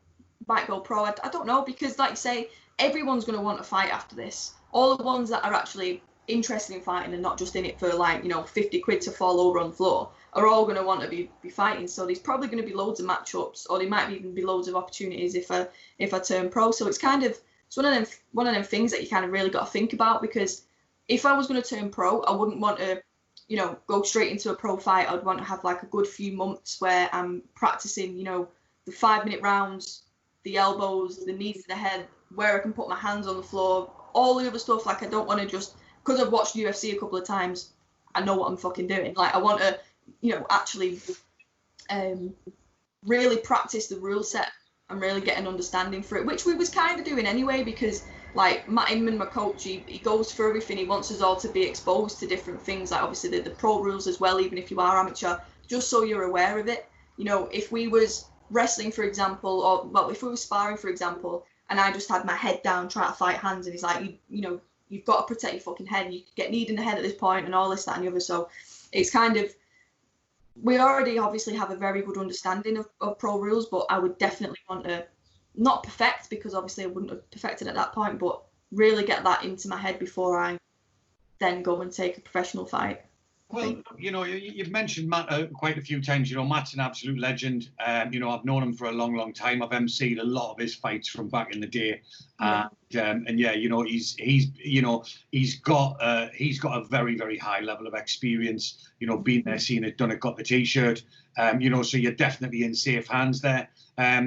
might go pro. I don't know, because like you say, everyone's going to want to fight after this. All the ones that are actually interested in fighting and not just in it for like, you know, 50 quid to fall over on the floor, are all going to want to be fighting. So there's probably going to be loads of matchups, or there might even be loads of opportunities if I turn pro. So it's kind of, it's one of them things that you kind of really got to think about, because if I was going to turn pro, I wouldn't want to, you know, go straight into a pro fight. I'd want to have like a good few months where I'm practicing, you know, the 5-minute rounds, the elbows, the knees to the head, where I can put my hands on the floor, all the other stuff. Like, I don't want to just, because I've watched UFC a couple of times, I know what I'm fucking doing. Like, I want to, you know, actually really practice the rule set and really get an understanding for it, which we was kind of doing anyway, because like Matt Inman, my coach, he goes through everything. He wants us all to be exposed to different things, like obviously the pro rules as well, even if you are amateur, just so you're aware of it. You know, if we was wrestling, for example, or well, if we were sparring, for example, and I just had my head down trying to fight hands, and he's like, you know, you've got to protect your fucking head. You could get kneed in the head at this point, and all this, that, and the other. So it's kind of, we already obviously have a very good understanding of pro rules, but I would definitely want to not perfect, because obviously I wouldn't have perfected at that point, but really get that into my head before I then go and take a professional fight.
Well, you know, you've mentioned Matt quite a few times. You know, Matt's an absolute legend. You know, I've known him for a long, long time. I've emceed a lot of his fights from back in the day, and yeah, you know, he's got a very, very high level of experience. You know, been there, seen it, done it, got the t-shirt. You know, so you're definitely in safe hands there.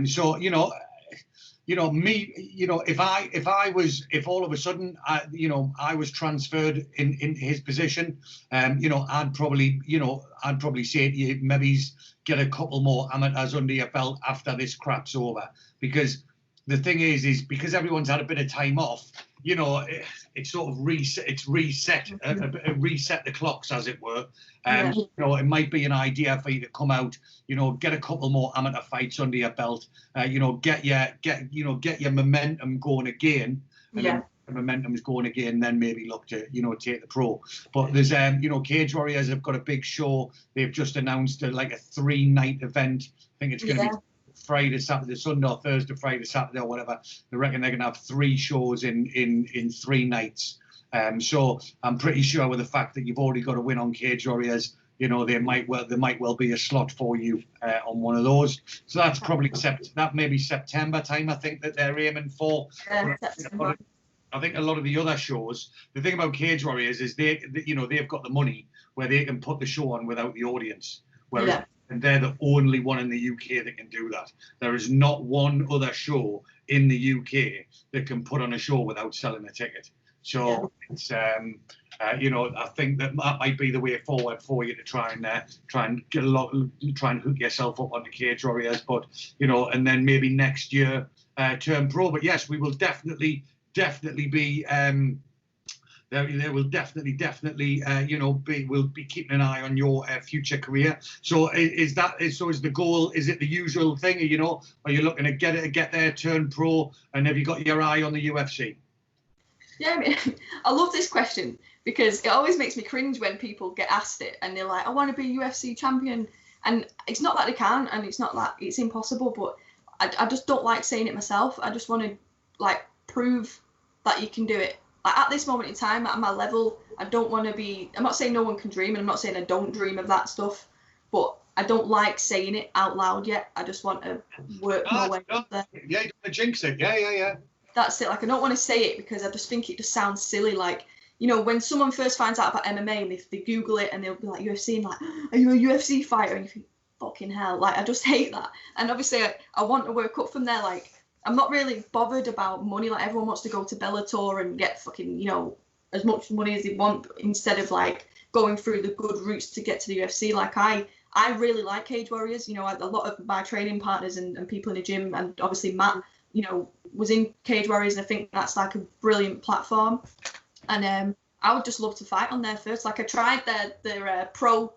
So you know, me, you know, if all of a sudden, I was transferred in his position, you know, I'd probably say to you, maybe get a couple more amateurs under your belt after this crap's over. Because the thing is because everyone's had a bit of time off, you know, it sort of reset the clocks, as it were. You know, it might be an idea for you to come out, you know, get a couple more amateur fights under your belt, you know, get your momentum going again. And then the momentum's going again, then maybe look to, you know, take the pro. But there's, you know, Cage Warriors have got a big show. They've just announced like a 3-night event. I think it's going to be Friday, Saturday, Sunday, or Thursday, Friday, Saturday, or whatever. They reckon they're going to have 3 shows in 3 nights. So I'm pretty sure with the fact that you've already got a win on Cage Warriors, you know, there might well be a slot for you on one of those. So that's probably that may be September time, I think, that they're aiming for. I think a lot of the other shows, the thing about Cage Warriors is they've got the money where they can put the show on without the audience. Whereas and they're the only one in the UK that can do that. There is not one other show in the UK that can put on a show without selling a ticket. So it's you know, I think that might be the way forward for you to try and hook yourself up onto Cage Warriors. But you know, and then maybe next year turn pro. But yes, we will definitely be. There will definitely you know, we'll be keeping an eye on your future career. So is the goal? Is it the usual thing? You know, are you looking to get there, turn pro, and have you got your eye on the UFC?
Yeah, I mean, I love this question because it always makes me cringe when people get asked it and they're like, I want to be a UFC champion. And it's not that they can't, and it's not that it's impossible, but I just don't like saying it myself. I just want to like prove that you can do it. Like, at this moment in time, at my level, I don't want to be, I'm not saying no one can dream, and I'm not saying I don't dream of that stuff, but I don't like saying it out loud yet. I just want to work my way up there.
Yeah, you don't want to jinx it. Yeah.
That's it. Like, I don't want to say it because I just think it just sounds silly. Like, you know, when someone first finds out about MMA and they Google it and they'll be like, UFC, and like, are you a UFC fighter? And you think, fucking hell. Like, I just hate that. And obviously, I want to work up from there. Like, I'm not really bothered about money. Like, everyone wants to go to Bellator and get fucking, you know, as much money as they want instead of like going through the good routes to get to the UFC. Like, I really like Cage Warriors. You know, a lot of my training partners and people in the gym, and obviously Matt, you know, was in Cage Warriors, and I think that's like a brilliant platform. And I would just love to fight on there first. Like, I tried their pro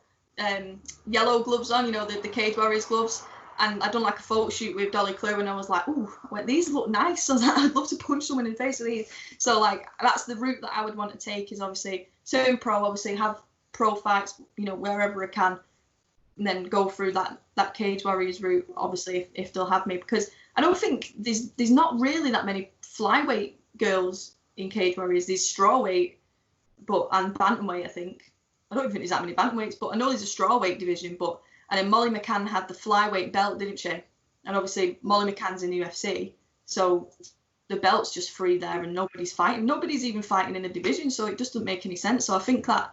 yellow gloves on, you know, the Cage Warriors gloves, and I'd done like a photo shoot with Dolly Clue, and I was like, ooh, these look nice. So I was like, I'd love to punch someone in the face with these. So like, that's the route that I would want to take, is obviously turn pro, obviously have pro fights, you know, wherever I can, and then go through that Cage Warriors route, obviously, if they'll have me, because I don't think there's not really that many flyweight girls in Cage Warriors. There's strawweight, and bantamweight, I think. I don't even think there's that many bantamweights, but I know there's a strawweight division. And then Molly McCann had the flyweight belt, didn't she? And obviously Molly McCann's in the UFC, so the belt's just free there, and nobody's fighting. Nobody's even fighting in a division, so it just doesn't make any sense. So I think that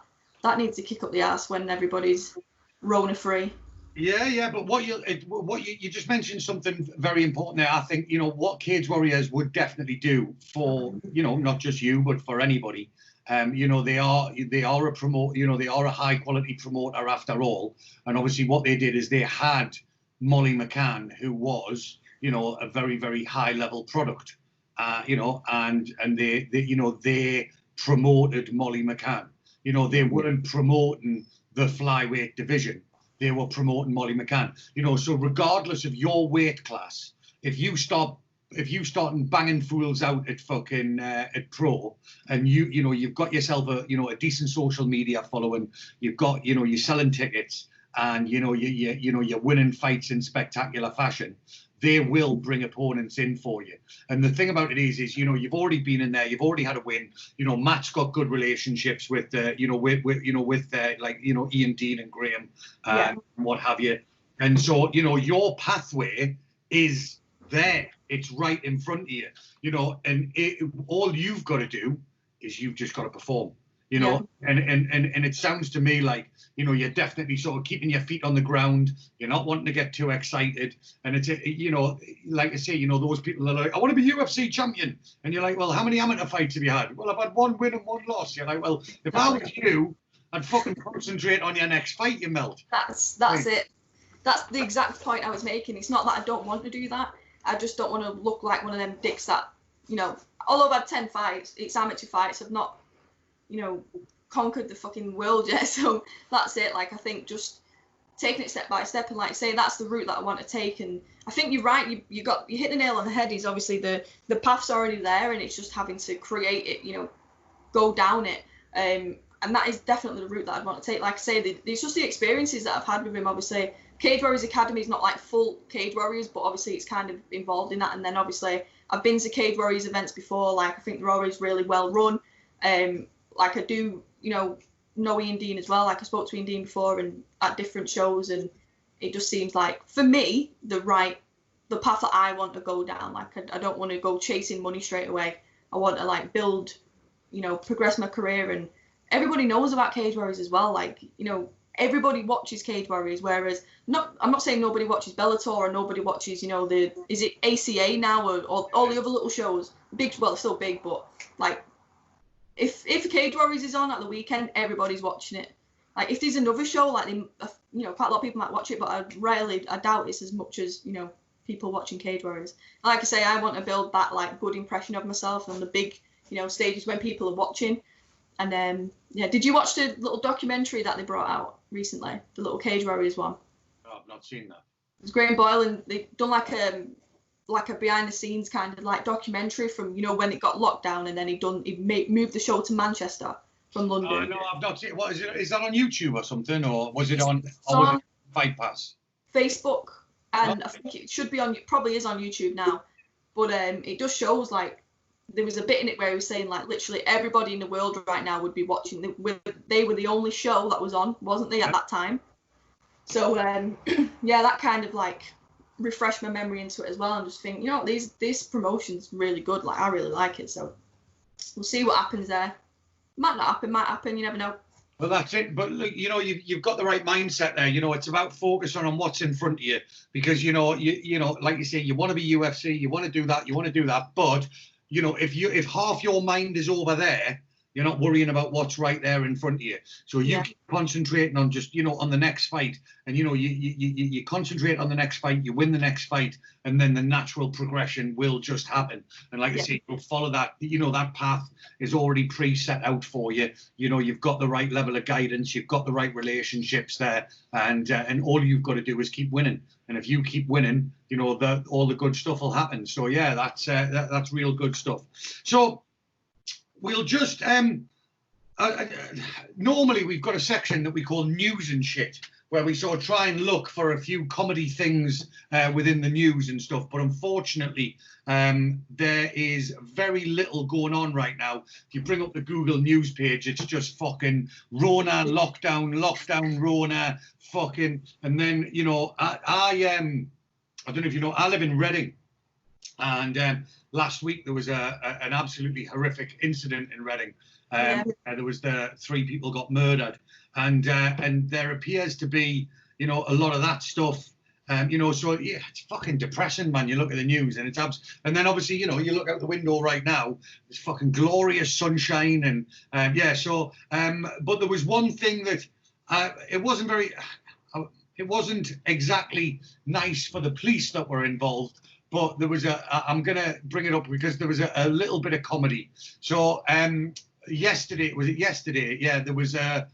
needs to kick up the arse when everybody's Rona free.
Yeah, but what you just mentioned something very important there. I think, what Cage Warriors would definitely do for, not just you, but for anybody. They are a promoter, they are a high quality promoter after all. And obviously what they did is they had Molly McCann, who was, a very, very high level product, and they promoted Molly McCann. They weren't promoting the flyweight division. They were promoting Molly McCann. So regardless of your weight class, if you start banging fools out at fucking at pro, and you've got yourself a decent social media following, you've got you're selling tickets, and you're winning fights in spectacular fashion, they will bring opponents in for you. And the thing about it is you've already been in there, you've already had a win. Matt's got good relationships with Ian Dean and Graham, and what have you. And so your pathway is there. It's right in front of you. And all you've got to do is you've just got to perform. And it sounds to me like, you're definitely sort of keeping your feet on the ground. You're not wanting to get too excited. And it's, like I say, those people are like, I want to be UFC champion. And you're like, well, how many amateur fights have you had? Well, I've had 1 win and 1 loss. You're like, well, if I was you, I'd fucking concentrate on your next fight, you melt.
That's it. That's the exact point I was making. It's not that I don't want to do that. I just don't want to look like one of them dicks that, although I've had 10 fights, it's amateur fights, I've not, conquered the fucking world yet. So that's it. Like, I think just taking it step by step, and like say, that's the route that I want to take. And I think you're right. You hit the nail on the head. Is obviously the path's already there, and it's just having to create it, go down it. And that is definitely the route that I'd want to take. Like I say, it's just the experiences that I've had with him. Obviously, Cage Warriors Academy is not like full Cage Warriors, but obviously it's kind of involved in that. And then obviously I've been to Cage Warriors events before. Like, I think they're always really well run. Like, I do, know Ian Dean as well. Like, I spoke to Ian Dean before and at different shows, and it just seems like, for me, the path that I want to go down. Like, I don't want to go chasing money straight away. I want to like build, progress my career. And everybody knows about Cage Warriors as well. Like, everybody watches Cage Warriors, whereas I'm not saying nobody watches Bellator or nobody watches, is it ACA now or all the other little shows? Big, well, it's still big, but like, if Cage Warriors is on at the weekend, everybody's watching it. Like, if there's another show, like, quite a lot of people might watch it, but I doubt it's as much as, people watching Cage Warriors. Like I say, I want to build that, like, good impression of myself on the big, stages when people are watching. And then, did you watch the little documentary that they brought out recently? The little Cage Warriors one?
No, I've not seen that.
It's Graham Boyle, and they've done like a behind the scenes kind of like documentary from, when it got locked down, and then he moved the show to Manchester from London.
Oh, no, I've not seen it. What is it? Is that on YouTube or something, or was it on Fight Pass?
Facebook, and I think it should be probably is on YouTube now. But it just shows, like, there was a bit in it where he was saying, like, literally everybody in the world right now would be watching. They were the only show that was on, wasn't they, at that time? So that kind of like refresh my memory into it as well, and just think, this promotion's really good. Like, I really like it. So we'll see what happens there. Might not happen, might happen. You never know.
Well, that's it. But look, you've got the right mindset there. It's about focusing on what's in front of you, because you like you say, you want to be UFC, you want to do that, But if half your mind is over there, you're not worrying about what's right there in front of you. So you keep concentrating on just, on the next fight. And, you concentrate on the next fight, you win the next fight, and then the natural progression will just happen. And like I say, you'll follow that, that path is already pre-set out for you. You've got the right level of guidance, you've got the right relationships there, and all you've got to do is keep winning. And if you keep winning, all the good stuff will happen. So, yeah, that's real good stuff. So, we'll just normally we've got a section that we call news and shit, where we sort of try and look for a few comedy things within the news and stuff. But unfortunately, there is very little going on right now. If you bring up the Google News page, it's just fucking Rona, lockdown, Rona, fucking. And then, you know, I don't know if you know, I live in Reading. And last week there was an absolutely horrific incident in Reading. There was 3 people got murdered, and there appears to be, you know, a lot of that stuff. You know, so yeah, it's fucking depressing, man. You look at the news and and then obviously, you know, you look out the window right now, it's fucking glorious sunshine, and yeah. So, but there was one thing that it wasn't exactly nice for the police that were involved. But there was I'm going to bring it up because there was a little bit of comedy. So yesterday, was it yesterday? Yeah, there was a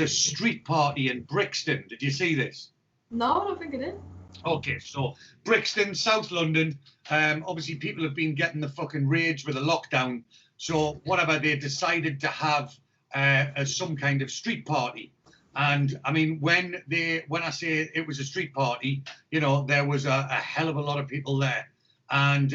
street party in Brixton. Did you see this?
No, I don't think I did.
Okay, so Brixton, South London. Obviously, people have been getting the fucking rage with the lockdown. So whatever, they decided to have some kind of street party. And I mean, when I say it was a street party, you know, there was a hell of a lot of people there, and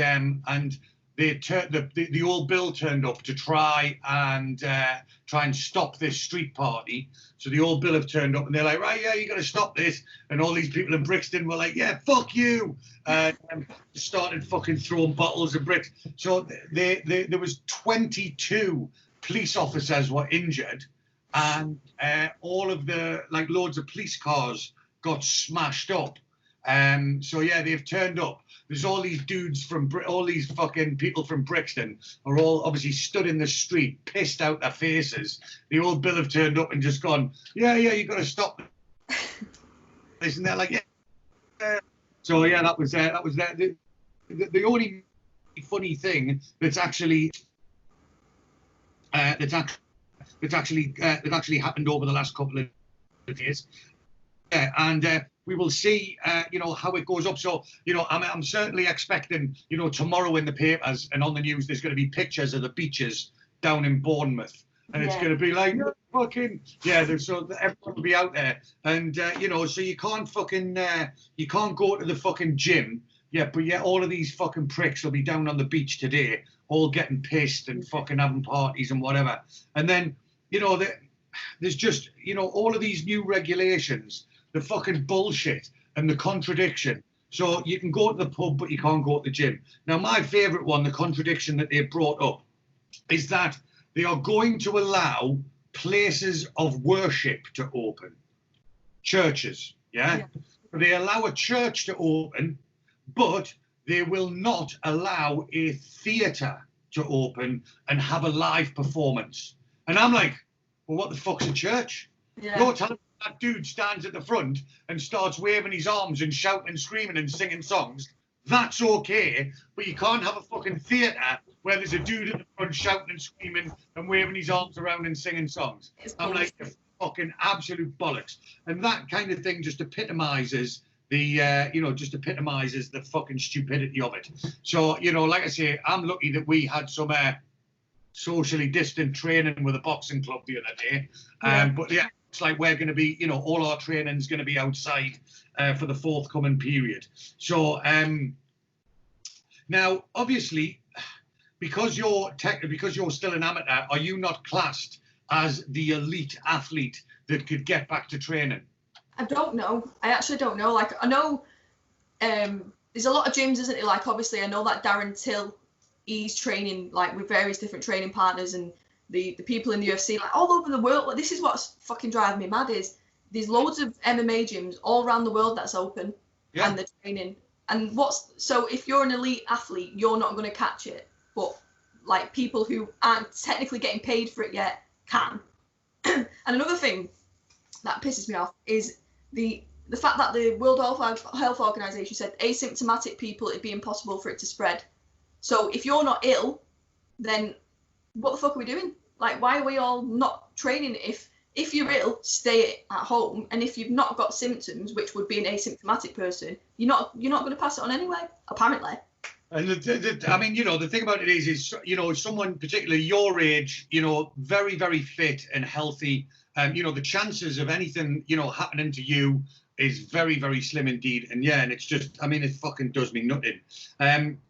the old bill turned up to try and stop this street party. So the old bill have turned up and they're like, right, yeah, you got to stop this. And all these people in Brixton were like, yeah, fuck you, and started fucking throwing bottles of bricks. So there was 22 police officers were injured. And all of the, like, loads of police cars got smashed up. So yeah, they've turned up. There's all these dudes all these fucking people from Brixton are all obviously stood in the street, pissed out their faces. The old bill have turned up and just gone, yeah, you got to stop this. And they're like, yeah. So yeah, that was that. The only funny thing that's actually that actually happened over the last couple of days. And we will see, you know, how it goes up. So, you know, I'm certainly expecting, you know, tomorrow in the papers and on the news, there's going to be pictures of the beaches down in Bournemouth. And it's going to be like, fucking, yeah, so everyone will be out there. And, you know, so you can't fucking, you can't go to the fucking gym. Yeah, but yeah, all of these fucking pricks will be down on the beach today, all getting pissed and fucking having parties and whatever. And then, you know, there's just, you know, all of these new regulations, the fucking bullshit and the contradiction. So you can go to the pub, but you can't go to the gym. Now, my favourite one, the contradiction that they brought up, is that they are going to allow places of worship to open. Churches, yeah? They allow a church to open, but they will not allow a theatre to open and have a live performance. And I'm like, well, what the fuck's a church?
Yeah.
You're telling me that dude stands at the front and starts waving his arms and shouting and screaming and singing songs. That's okay, but you can't have a fucking theatre where there's a dude at the front shouting and screaming and waving his arms around and singing songs. I'm like, fucking absolute bollocks. And that kind of thing just epitomises the fucking stupidity of it. So, you know, like I say, I'm lucky that we had some socially distant training with a boxing club the other day. But yeah, it's like we're going to be, you know, all our training is going to be outside for the forthcoming period. So now, obviously, because you're still an amateur, are you not classed as the elite athlete that could get back to training?
I don't know. I actually don't know. Like, I know there's a lot of gyms, isn't it? Like, obviously, I know that Darren Till, he's training, like, with various different training partners, and the people in the UFC, like, all over the world. Like, this is what's fucking driving me mad is there's loads of MMA gyms all around the world that's open, and they're training. And so if you're an elite athlete, you're not going to catch it. But, like, people who aren't technically getting paid for it yet can. And another thing that pisses me off is the fact that the World Health Organization said asymptomatic people, it'd be impossible for it to spread. So if you're not ill, then what the fuck are we doing? Like, why are we all not training? If you're ill, stay at home, and if you've not got symptoms, which would be an asymptomatic person, you're not going to pass it on anyway, apparently.
And I mean, the thing about it is, someone particularly your age, very, very fit and healthy, the chances of anything, happening to you is very, very slim indeed. And yeah, and it's just, I mean, it fucking does me nothing.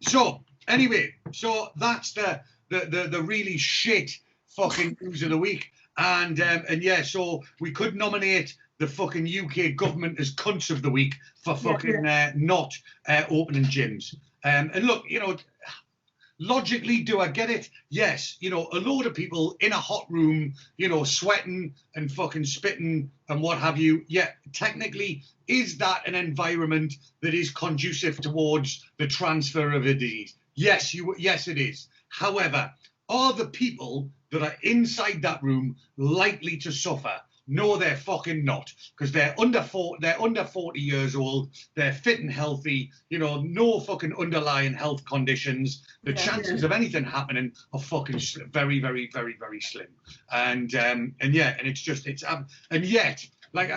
So anyway, so that's the really shit fucking news of the week. And yeah, so we could nominate the fucking UK government as cunts of the week for fucking not opening gyms. And look, logically, do I get it? Yes. A load of people in a hot room, sweating and fucking spitting and what have you. Yeah, technically, is that an environment that is conducive towards the transfer of a disease? Yes, yes, it is. However, are the people that are inside that room likely to suffer? No, they're fucking not, because they're under 40 years old. They're fit and healthy. No fucking underlying health conditions. The chances of anything happening are fucking very, very, very, very slim. And yet, like,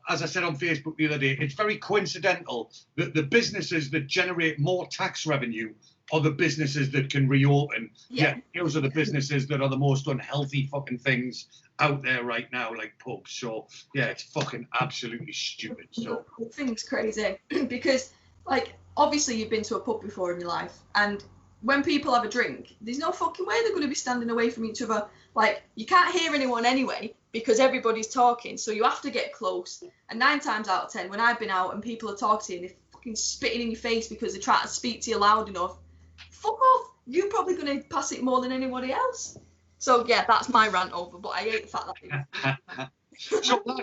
as I said on Facebook the other day, it's very coincidental that the businesses that generate more tax revenue are the businesses that can reopen. Yeah, those are the businesses that are the most unhealthy fucking things out there right now, like pubs. So yeah, it's fucking absolutely stupid. So
the thing's crazy because, like, obviously you've been to a pub before in your life, and when people have a drink, there's no fucking way they're going to be standing away from each other. Like, you can't hear anyone anyway because everybody's talking, so you have to get close. And 9 times out of 10, when I've been out and people are talking, they're fucking spitting in your face because they're trying to speak to you loud enough. Fuck off! You're probably going to pass it more than anybody else. So yeah, that's my rant over. But I hate the fact that.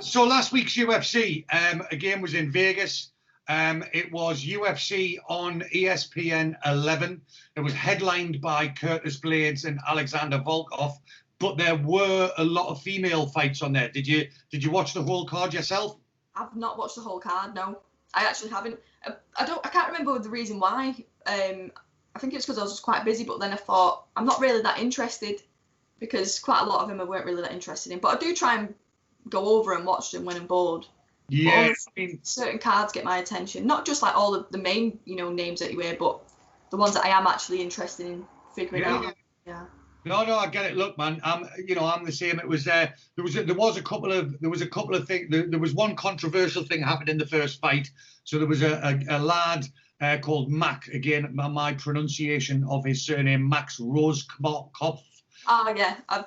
So last week's UFC again was in Vegas. It was UFC on ESPN 11. It was headlined by Curtis Blades and Alexander Volkov, but there were a lot of female fights on there. Did you watch the whole card yourself?
I've not watched the whole card. No, I actually haven't. I can't remember the reason why. I think it's because I was just quite busy. But then I thought I'm not really that interested because quite a lot of them I weren't really that interested in. But I do try and go over and watch them when I'm bored.
Yeah,
certain cards get my attention, not just like all of the main, names that you hear, but the ones that I am actually interested in figuring out. Yeah.
No, I get it. Look, man, I'm the same. It was there was a couple of things. There was one controversial thing happened in the first fight. So there was a lad called Mac. Again, my pronunciation of his surname, Max Rosekopf.
Oh yeah, I've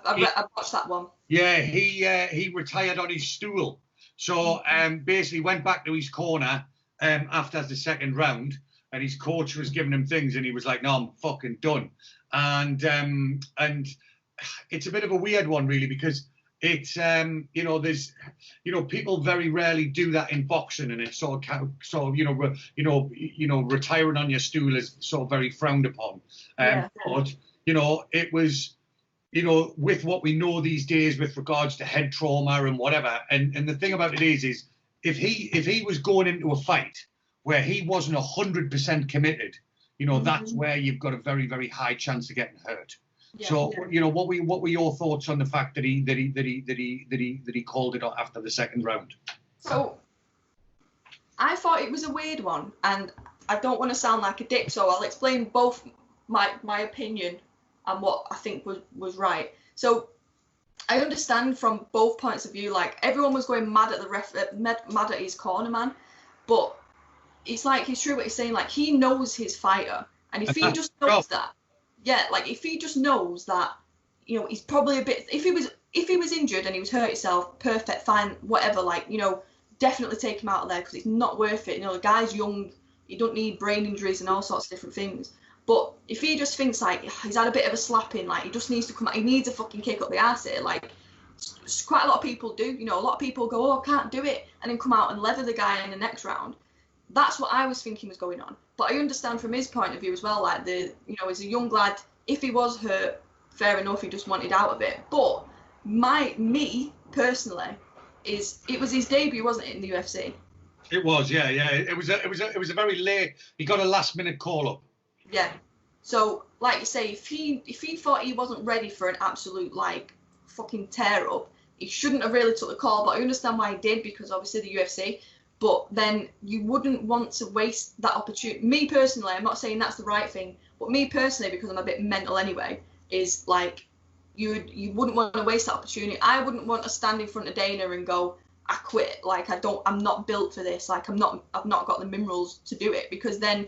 watched that one.
Yeah, he retired on his stool. So basically went back to his corner after the second round, and his coach was giving him things, and he was like, "No, I'm fucking done." And it's a bit of a weird one, really, because it's there's people very rarely do that in boxing, and it's sort of retiring on your stool is sort of very frowned upon. But it was. With what we know these days with regards to head trauma and whatever, and the thing about it is if he was going into a fight where he wasn't 100% committed, that's where you've got a very, very high chance of getting hurt. Yeah, so what were your thoughts on the fact that he called it after the second round?
So I thought it was a weird one, and I don't want to sound like a dick, so I'll explain both my opinion and what I think was right. So I understand from both points of view, like everyone was going mad at the ref, mad at his corner man, but it's like it's true what he's saying. Like he knows his fighter, and if he just knows that, like if he just knows that, he's probably a bit. If he was injured and he was hurt himself, perfect, fine, whatever. Like definitely take him out of there because it's not worth it. The guy's young. You don't need brain injuries and all sorts of different things. But if he just thinks like he's had a bit of a slapping, like he just needs to come out, he needs a fucking kick up the arse here. Like quite a lot of people do, a lot of people go, oh, I can't do it, and then come out and leather the guy in the next round. That's what I was thinking was going on. But I understand from his point of view as well, like as a young lad, if he was hurt, fair enough, he just wanted out of it. But me personally, it was his debut, wasn't it, in the UFC?
It was, yeah. It was a very late. He got a last minute call up.
Yeah. So, like you say, if he thought he wasn't ready for an absolute, like, fucking tear-up, he shouldn't have really took the call, but I understand why he did, because obviously the UFC, but then you wouldn't want to waste that opportunity. Me personally, I'm not saying that's the right thing, but me personally, because I'm a bit mental anyway, is like you wouldn't want to waste that opportunity. I wouldn't want to stand in front of Dana and go, I quit. Like I'm not built for this. Like I've not got the minerals to do it, because then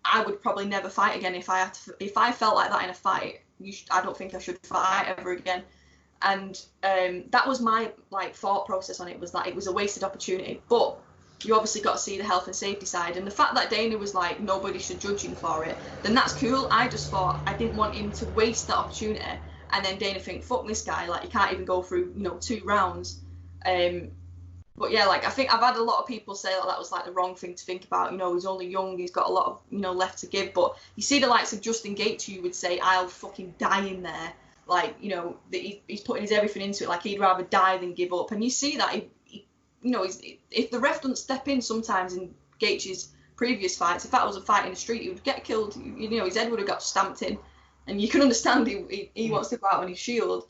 I would probably never fight again if I felt like that in a fight. I don't think I should fight ever again. And that was my like thought process on it, was that it was a wasted opportunity. But you obviously got to see the health and safety side, and the fact that Dana was like, nobody should judge him for it, then that's cool. I just thought I didn't want him to waste that opportunity, and then Dana think, fuck this guy, like he can't even go through 2 rounds. But yeah, like I think I've had a lot of people say that was like the wrong thing to think about. He's only young, he's got a lot of left to give. But you see the likes of Justin Gaethje, you would say, I'll fucking die in there. Like he's putting his everything into it. Like he'd rather die than give up. And you see that if the ref doesn't step in sometimes in Gaethje's previous fights, if that was a fight in the street, he would get killed. His head would have got stamped in, and you can understand he wants to go out on his shield.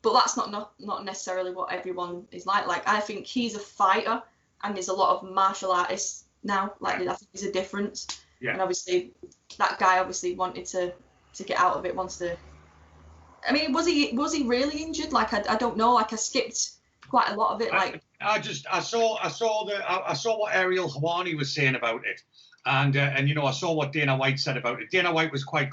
But that's not necessarily what everyone is like. Like I think he's a fighter, and there's a lot of martial artists now. Like I think there's a difference. Yeah. And obviously that guy obviously wanted to get out of it. Wants to. I mean, was he really injured? Like I don't know. Like I skipped quite a lot of it. Like
I saw what Ariel Hawani was saying about it, and I saw what Dana White said about it. Dana White was quite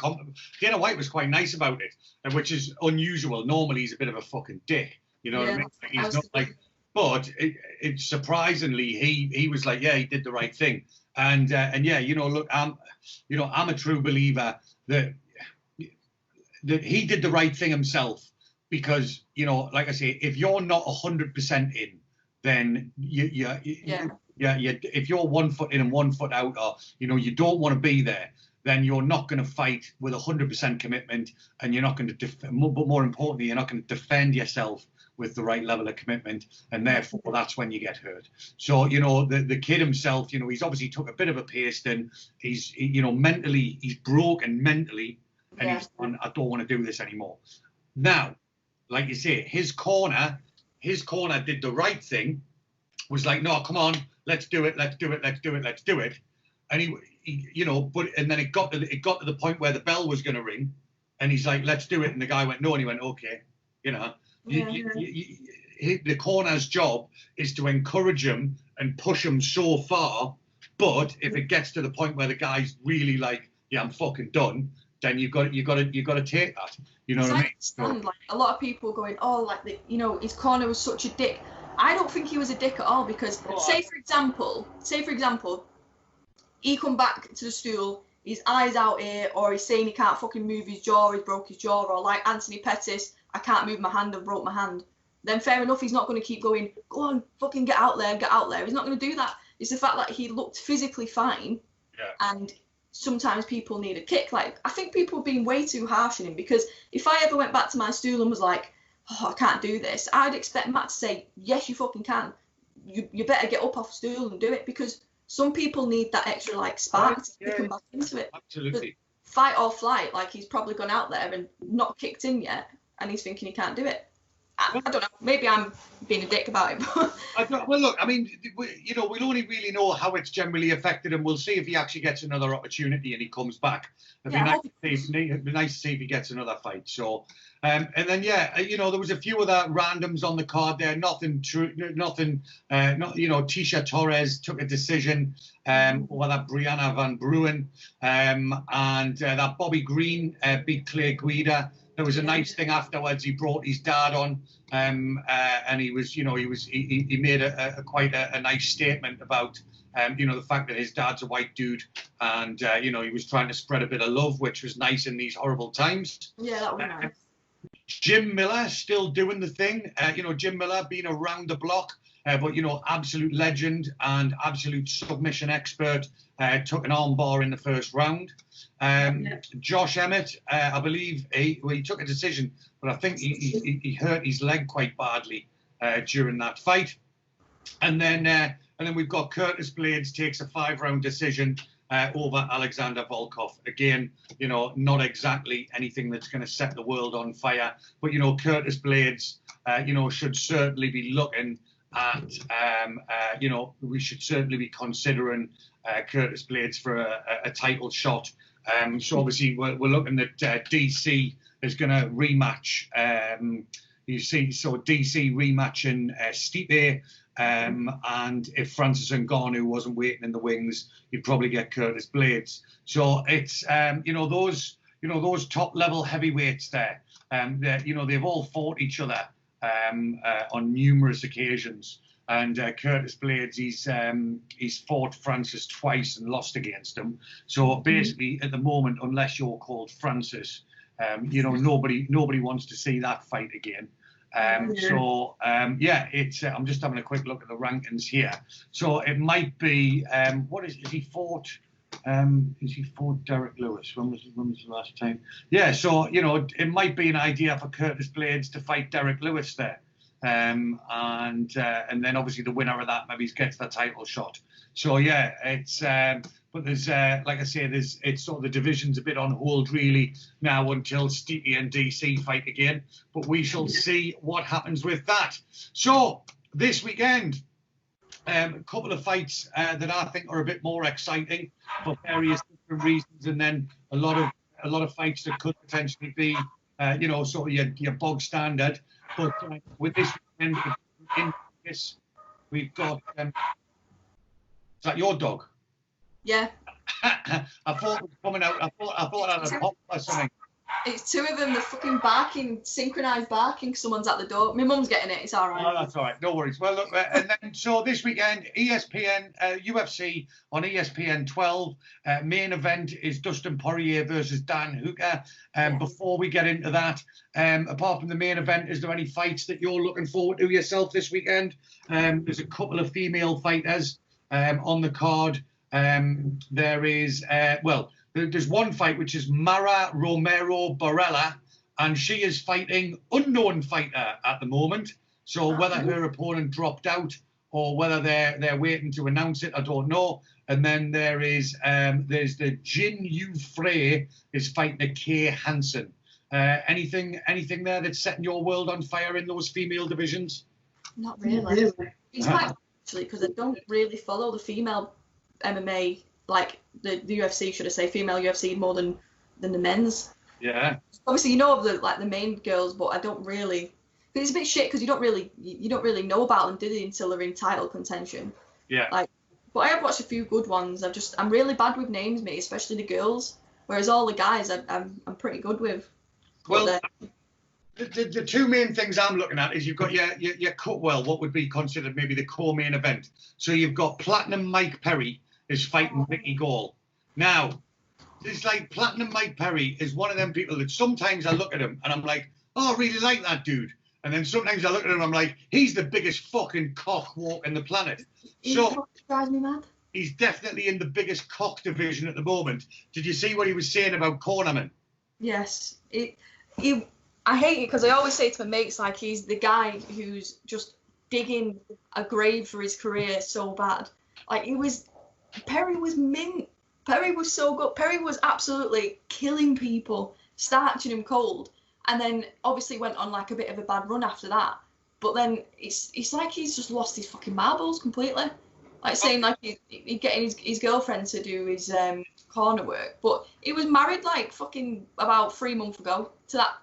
nice about it, which is unusual. Normally he's a bit of a fucking dick. You know what I mean? He's not like, but it surprisingly he was like, yeah, he did the right thing, and yeah, look, I'm a true believer that he did the right thing himself. Because, like I say, if you're not 100% in, then if you're 1 foot in and 1 foot out, or, you don't want to be there, then you're not going to fight with 100% commitment, and you're not going to, but more importantly, you're not going to defend yourself with the right level of commitment, and therefore that's when you get hurt. So, the kid himself, he's obviously took a bit of a pasting. He's, mentally, he's broken mentally, and he's gone, I don't want to do this anymore. Now, like you say, his corner did the right thing, was like, no, come on, let's do it. And he and then it got to the point where the bell was going to ring, and he's like, let's do it. And the guy went, no, and he went, okay. The corner's job is to encourage him and push him so far. But if it gets to the point where the guy's really like, yeah, I'm fucking done, then you've got to take that. You know what I mean?
Understand, like a lot of people going, oh, like his corner was such a dick. I don't think he was a dick at all, because say for example, he come back to the stool, his eyes out here, or he's saying he can't fucking move his jaw, he's broke his jaw, or like Anthony Pettis, I can't move my hand, I've broke my hand. Then fair enough, he's not going to keep going, go on, fucking get out there. He's not going to do that. It's the fact that he looked physically fine, and sometimes people need a kick. Like, I think people are being way too harsh on him, because if I ever went back to my stool and was like, oh, I can't do this, I'd expect Matt to say, yes, you fucking can. You better get up off the stool and do it, because some people need that extra, like, spark to come back into it.
Absolutely.
But fight or flight, like, he's probably gone out there and not kicked in yet, and he's thinking he can't do it. I don't know. Maybe I'm being a dick about it. But
well, look, I mean, we'll only really know how it's generally affected him. We'll see if he actually gets another opportunity and he comes back. It'd be nice to see if he gets another fight. So, and then there was a few other randoms on the card there. Nothing. Tisha Torres took a decision over that Brianna Van Bruin, and that Bobby Green beat Clay Guida. There was a nice thing afterwards. He brought his dad on, and he made quite a nice statement about, the fact that his dad's a white dude, and he was trying to spread a bit of love, which was nice in these horrible times.
Yeah, that was nice.
Jim Miller still doing the thing. Jim Miller being around the block, but absolute legend and absolute submission expert. Took an armbar in the first round. Josh Emmett, I believe he took a decision, but I think he hurt his leg quite badly during that fight. And then we've got Curtis Blades takes a 5-round decision over Alexander Volkov. Again, not exactly anything that's going to set the world on fire, but Curtis Blades, should certainly be looking at, we should certainly be considering Curtis Blades for a title shot. So obviously we're looking at DC is going to rematch. You see, so DC rematching Stipe. And if Francis Ngannou wasn't waiting in the wings, you'd probably get Curtis Blades. So it's those top level heavyweights there. They've all fought each other on numerous occasions. And Curtis Blades, he's fought Francis twice and lost against him. So basically, at the moment, unless you're called Francis, nobody wants to see that fight again. I'm just having a quick look at the rankings here. So it might be, is he fought? Is he fought Derek Lewis? When was the last time? Yeah, so, it might be an idea for Curtis Blades to fight Derek Lewis there. And then obviously the winner of that maybe gets the title shot. So, yeah, it's, but there's, like I say, it's sort of the division's a bit on hold really now until Stipe and DC fight again. But we shall see what happens with that. So this weekend, a couple of fights that I think are a bit more exciting for various different reasons, and then a lot of fights that could potentially be, sort of your bog standard. But with this weekend in this, we've got. Is that your dog?
Yeah.
I thought it was coming out. I thought I had a pop or something.
It's two of them. They're fucking barking, synchronized barking. Someone's at the door. My mum's getting it. It's all right.
Oh, that's all right. No worries. Well, look, and then so this weekend, ESPN, UFC on ESPN 12. Main event is Dustin Poirier versus Dan Hooker. Before we get into that, apart from the main event, is there any fights that you're looking forward to yourself this weekend? There's a couple of female fighters on the card. There is, there's one fight which is Mara Romero Barella, and she is fighting unknown fighter at the moment. So whether her opponent dropped out or whether they're waiting to announce it, I don't know. And then there's the Jin Yu Frey is fighting a Kay Hansen. Anything there that's setting your world on fire in those female divisions?
Not really. It's quite actually because I don't really follow the female MMA, like the UFC, should I say, female UFC more than the men's.
Yeah.
Obviously, of the main girls, but I don't really. Because it's a bit shit because you don't really know about them, do they, until they're in title contention.
Yeah.
But I have watched a few good ones. I'm really bad with names, mate, especially the girls. Whereas all the guys, I'm pretty good with.
Well, the two main things I'm looking at is you've got your Cutwell, what would be considered maybe the co-main event. So you've got Platinum Mike Perry is fighting Mickey Gall. Now, it's like Platinum Mike Perry is one of them people that sometimes I look at him and I'm like, oh, I really like that dude. And then sometimes I look at him and I'm like, he's the biggest fucking cock walking the planet. So
drives me mad.
He's definitely in the biggest cock division at the moment. Did you see what he was saying about Cornerman?
Yes. I hate it because I always say to my mates, like, he's the guy who's just digging a grave for his career so bad. Like, Perry was mint. Perry was so good. Perry was absolutely killing people, starching them cold. And then obviously went on like a bit of a bad run after that. But then it's like he's just lost his fucking marbles completely. Like saying like he's getting his girlfriend to do his corner work. But he was married like fucking about 3 months ago to that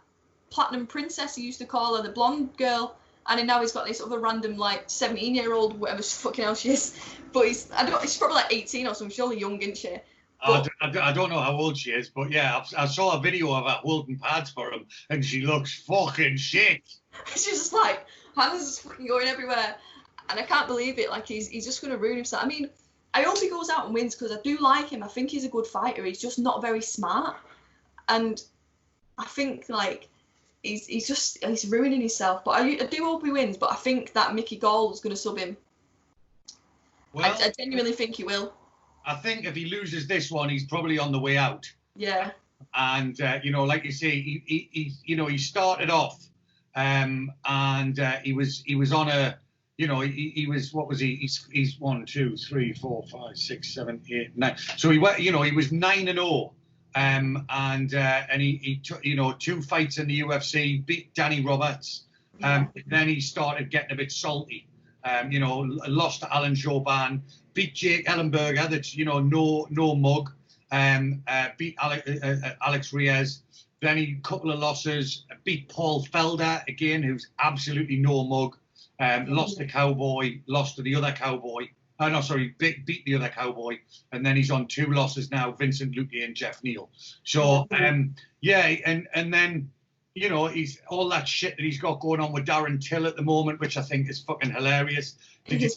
platinum princess, he used to call her, the blonde girl. And then now he's got this other random like 17-year-old, whatever fucking hell she is. But she's probably like 18 or something. She's only young, isn't she?
I don't know how old she is, but yeah, I saw a video of her holding pads for him, and she looks fucking shit.
She's just like, hands is fucking going everywhere, and I can't believe it. Like he's just going to ruin himself. I mean, I hope he goes out and wins because I do like him. I think he's a good fighter. He's just not very smart, and I think like he's ruining himself. But I do hope he wins. But I think that Mickey Gall is going to sub him. Well, I genuinely think he will.
I think if he loses this one, he's probably on the way out.
Yeah.
And like you say, he started off, and he was on a, he was, what was he? He's 1, 2, 3, 4, 5, 6, 7, 8, 9. So he went, he was 9-0, and he took, 2 fights in the UFC, beat Danny Roberts. Then he started getting a bit salty. You know, lost to Alan Jouban, beat Jake Ellenberger, that's, you know, no mug, beat Alex Reyes. Then a couple of losses, beat Paul Felder again, who's absolutely no mug. Lost to Cowboy, lost to the other Cowboy. No, sorry, beat the other Cowboy. And then he's on 2 losses now, Vincent Luque and Jeff Neal. So, yeah, and then, you know, he's all that shit that he's got going on with Darren Till at the moment, which I think is fucking hilarious. Did you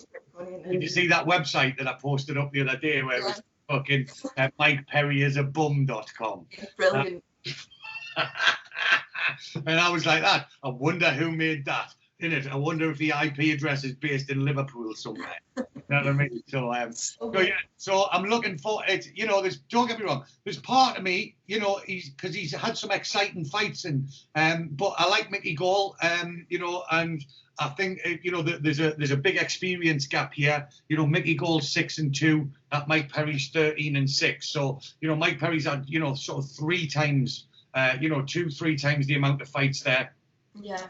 see that website that I posted up the other day where it was fucking MikePerryisabum.com?
Brilliant.
And I was like that. I wonder who made that. I wonder if the IP address is based in Liverpool somewhere. You know what I mean? So I'm looking for it. You know, don't get me wrong. There's part of me, you know, because he's had some exciting fights, and but I like Mickey Gall, you know, and I think you know there's a big experience gap here. You know, Mickey Gall's 6-2, Mike Perry's 13-6. So you know, Mike Perry's had, you know, sort of 3 times, you know, 2-3 times the amount of fights there.
Yeah.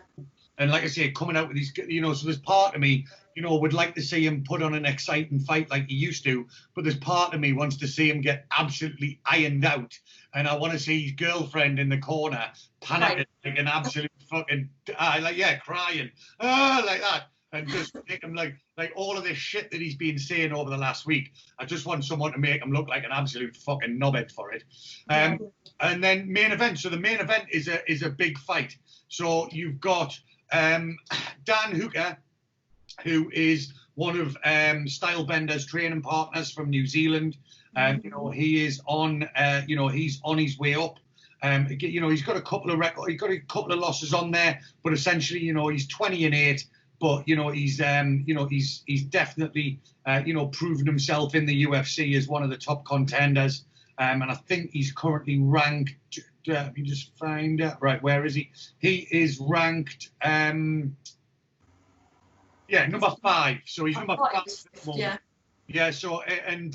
And like I say, coming out with these, you know, so there's part of me, you know, would like to see him put on an exciting fight like he used to, but there's part of me wants to see him get absolutely ironed out, and I want to see his girlfriend in the corner panicking like an absolute fucking, crying, like that, and just make him like all of this shit that he's been saying over the last week. I just want someone to make him look like an absolute fucking knobhead for it. And then main event. So the main event is a big fight. So you've got Dan Hooker, who is one of Stylebender's training partners from New Zealand. You know, he is on, you know, he's on his way up. You know, he's got a couple of losses on there, but essentially, you know, he's 20-8. But you know, he's definitely you know, proven himself in the UFC as one of the top contenders. And I think he's currently ranked. Let me just find out. Right, where is he? He is ranked. Number 5. So he's number 5. Yeah. So and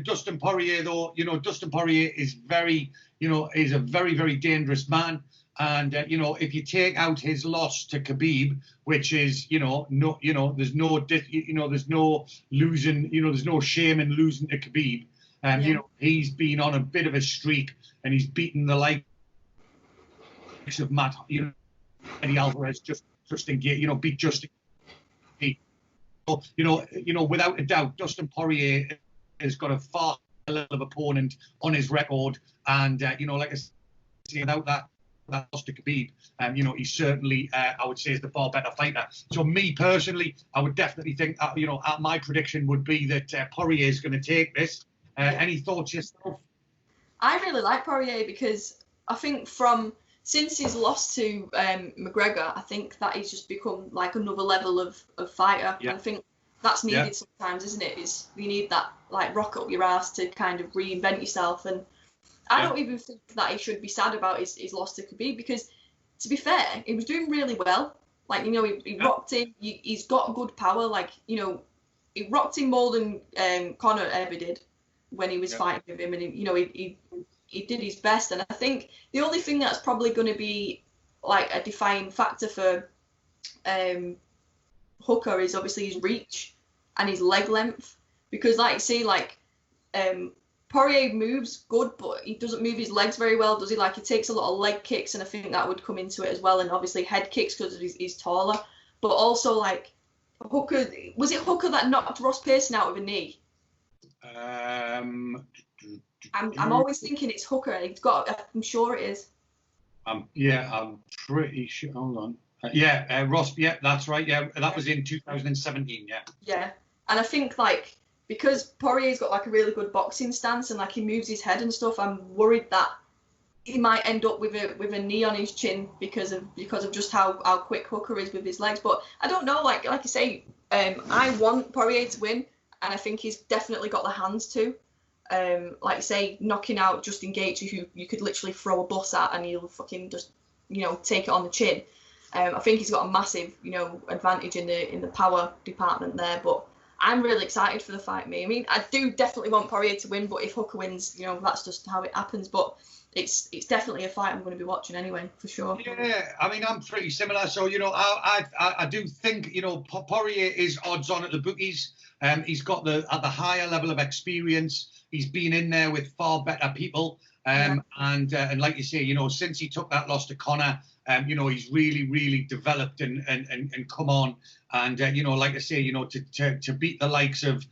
Dustin Poirier, though, you know, Dustin Poirier is very, you know, is a very, very dangerous man. And you know, if you take out his loss to Khabib, which is, you know, there's no losing, you know, there's no shame in losing to Khabib. You know, he's been on a bit of a streak, and he's beaten the likes of Matt, you know, Eddie Alvarez, Justin Gate, you know, beat Justin Gate. So, you know, without a doubt, Dustin Poirier has got a far level of opponent on his record, and you know, like I said, without that loss to Khabib, you know, he certainly, I would say, is the far better fighter. So me personally, I would definitely think, you know, my prediction would be that Poirier is going to take this. Any thoughts yourself? I
really like Poirier because I think since his loss to McGregor, I think that he's just become like another level of fighter. Yeah. And I think that's needed sometimes, isn't it? You need that like rock up your ass to kind of reinvent yourself. And I don't even think that he should be sad about his loss to Khabib, because to be fair, he was doing really well. Like, you know, he rocked him. He's got good power. Like, you know, he rocked him more than Conor ever did when he was fighting with him, and he did his best. And I think the only thing that's probably going to be like a defining factor for Hooker is obviously his reach and his leg length, because like you see, like Poirier moves good, but he doesn't move his legs very well, does he? Like, he takes a lot of leg kicks, and I think that would come into it as well, and obviously head kicks because he's taller. But also, like, Hooker, was it Hooker that knocked Ross Pearson out with a knee? I'm always thinking it's Hooker. I'm sure it is.
I'm pretty sure. Hold on. Ross. Yeah, that's right. Yeah, that was in 2017. Yeah.
Yeah, and I think like because Poirier's got like a really good boxing stance and like he moves his head and stuff, I'm worried that he might end up with a knee on his chin because of just how quick Hooker is with his legs. But I don't know. Like I say, I want Poirier to win, and I think he's definitely got the hands to. Like say, knocking out Justin Gaethje, who you could literally throw a bus at and he'll fucking just, you know, take it on the chin. I think he's got a massive, you know, advantage in the power department there. But I'm really excited for the fight, me. I mean, I do definitely want Poirier to win, but if Hooker wins, you know, that's just how it happens. But it's definitely a fight I'm going to be watching anyway, for sure.
Yeah, I mean, I'm pretty similar. So, you know, I do think, you know, Poirier is odds on at the bookies. He's got at the higher level of experience. He's been in there with far better people. And like you say, you know, since he took that loss to Conor, you know, he's really developed and come on. And, you know, like I say, you know, to beat the likes of,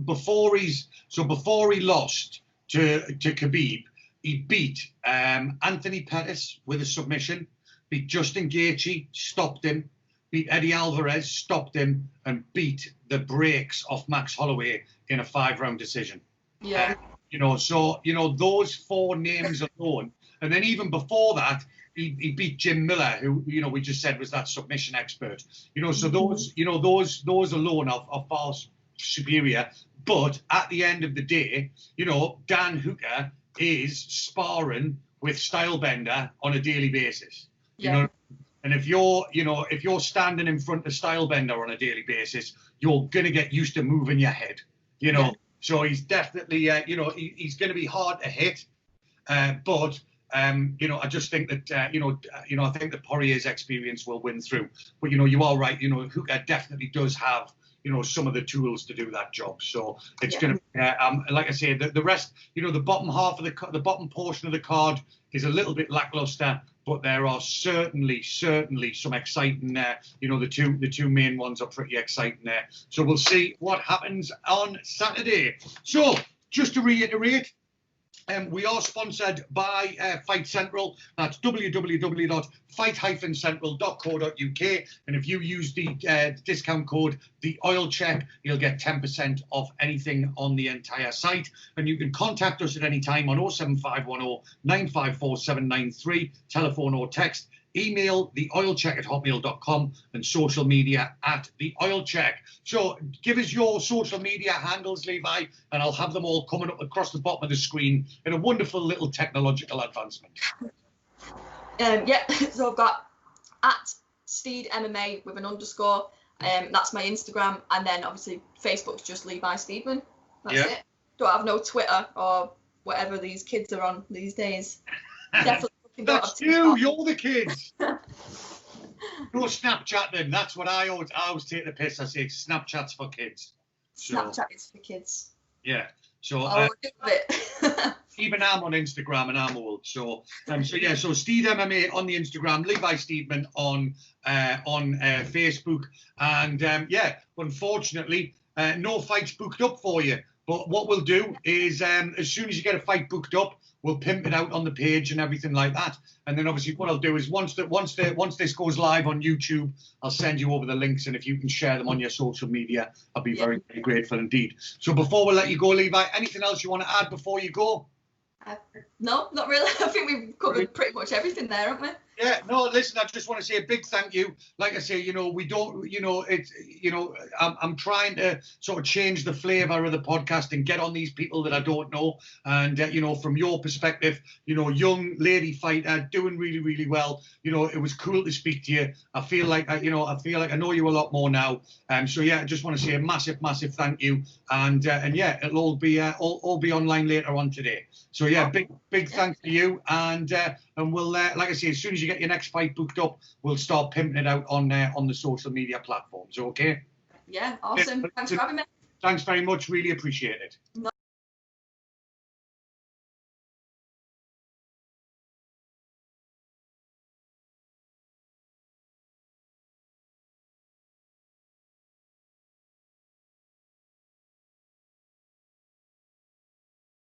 before he lost to Khabib, he beat Anthony Pettis with a submission, beat Justin Gaethje, stopped him, beat Eddie Alvarez, stopped him, and beat the brakes off Max Holloway in a 5-round decision.
Yeah.
You know, so, you know, those 4 names alone. And then even before that, he beat Jim Miller, who, you know, we just said was that submission expert. You know, so those alone are far superior. But at the end of the day, you know, Dan Hooker is sparring with Stylebender on a daily basis.
Yeah.
You know, and if you're standing in front of Stylebender on a daily basis, you're gonna get used to moving your head. You know. Yeah. So he's definitely, you know, he's going to be hard to hit, but you know, I just think that I think that Poirier's experience will win through. But you know, you are right. You know, Hooker definitely does have, you know, some of the tools to do that job. So it's going to, like I say, the rest, you know, the bottom half of the bottom portion of the card is a little bit lackluster. But there are certainly some exciting there. You know, the two main ones are pretty exciting there. So we'll see what happens on Saturday. So just to reiterate, we are sponsored by Fight Central. That's www.fight-central.co.uk. And if you use the discount code, the oil check, you'll get 10% off anything on the entire site. And you can contact us at any time on 07510 954 793, telephone or text. Email theoilcheck@hotmail.com and social media @theoilcheck. So give us your social media handles, Levi, and I'll have them all coming up across the bottom of the screen in a wonderful little technological advancement.
Yeah, so I've got @SteedMMA with an underscore. That's my Instagram, and then obviously Facebook's just Levi Steedman. That's it. Don't have no Twitter or whatever these kids are on these days. Definitely.
That's you. You're the kids. No Snapchat then. That's what I always take the piss. I say Snapchat's for kids. So,
Snapchat is for kids.
Yeah. So even I'm on Instagram and I'm old. So so Steed MMA on the Instagram, Levi Steedman on Facebook, and unfortunately no fights booked up for you. But what we'll do is as soon as you get a fight booked up, we'll pimp it out on the page and everything like that. And then obviously what I'll do is once this goes live on YouTube, I'll send you over the links, and if you can share them on your social media, I'll be very, very grateful indeed. So before we let you go, Levi, anything else you want to add before you go?
No, not really. I think we've covered pretty much everything there, haven't we?
Yeah, no, listen, I just want to say a big thank you. Like I say, you know, we don't, you know, it's, you know, I'm trying to sort of change the flavour of the podcast and get on these people that I don't know. And, you know, from your perspective, you know, young lady fighter, doing really, really well. You know, it was cool to speak to you. I feel like I know you a lot more now. So, yeah, I just want to say a massive, massive thank you. And yeah, it'll all be online later on today. So, yeah, big thanks to you. And we'll, like I say, as soon as you get your next fight booked up, we'll start pimping it out on the social media platforms. Okay?
Yeah, awesome. Thanks for having me.
Thanks very much. Really appreciate it.
No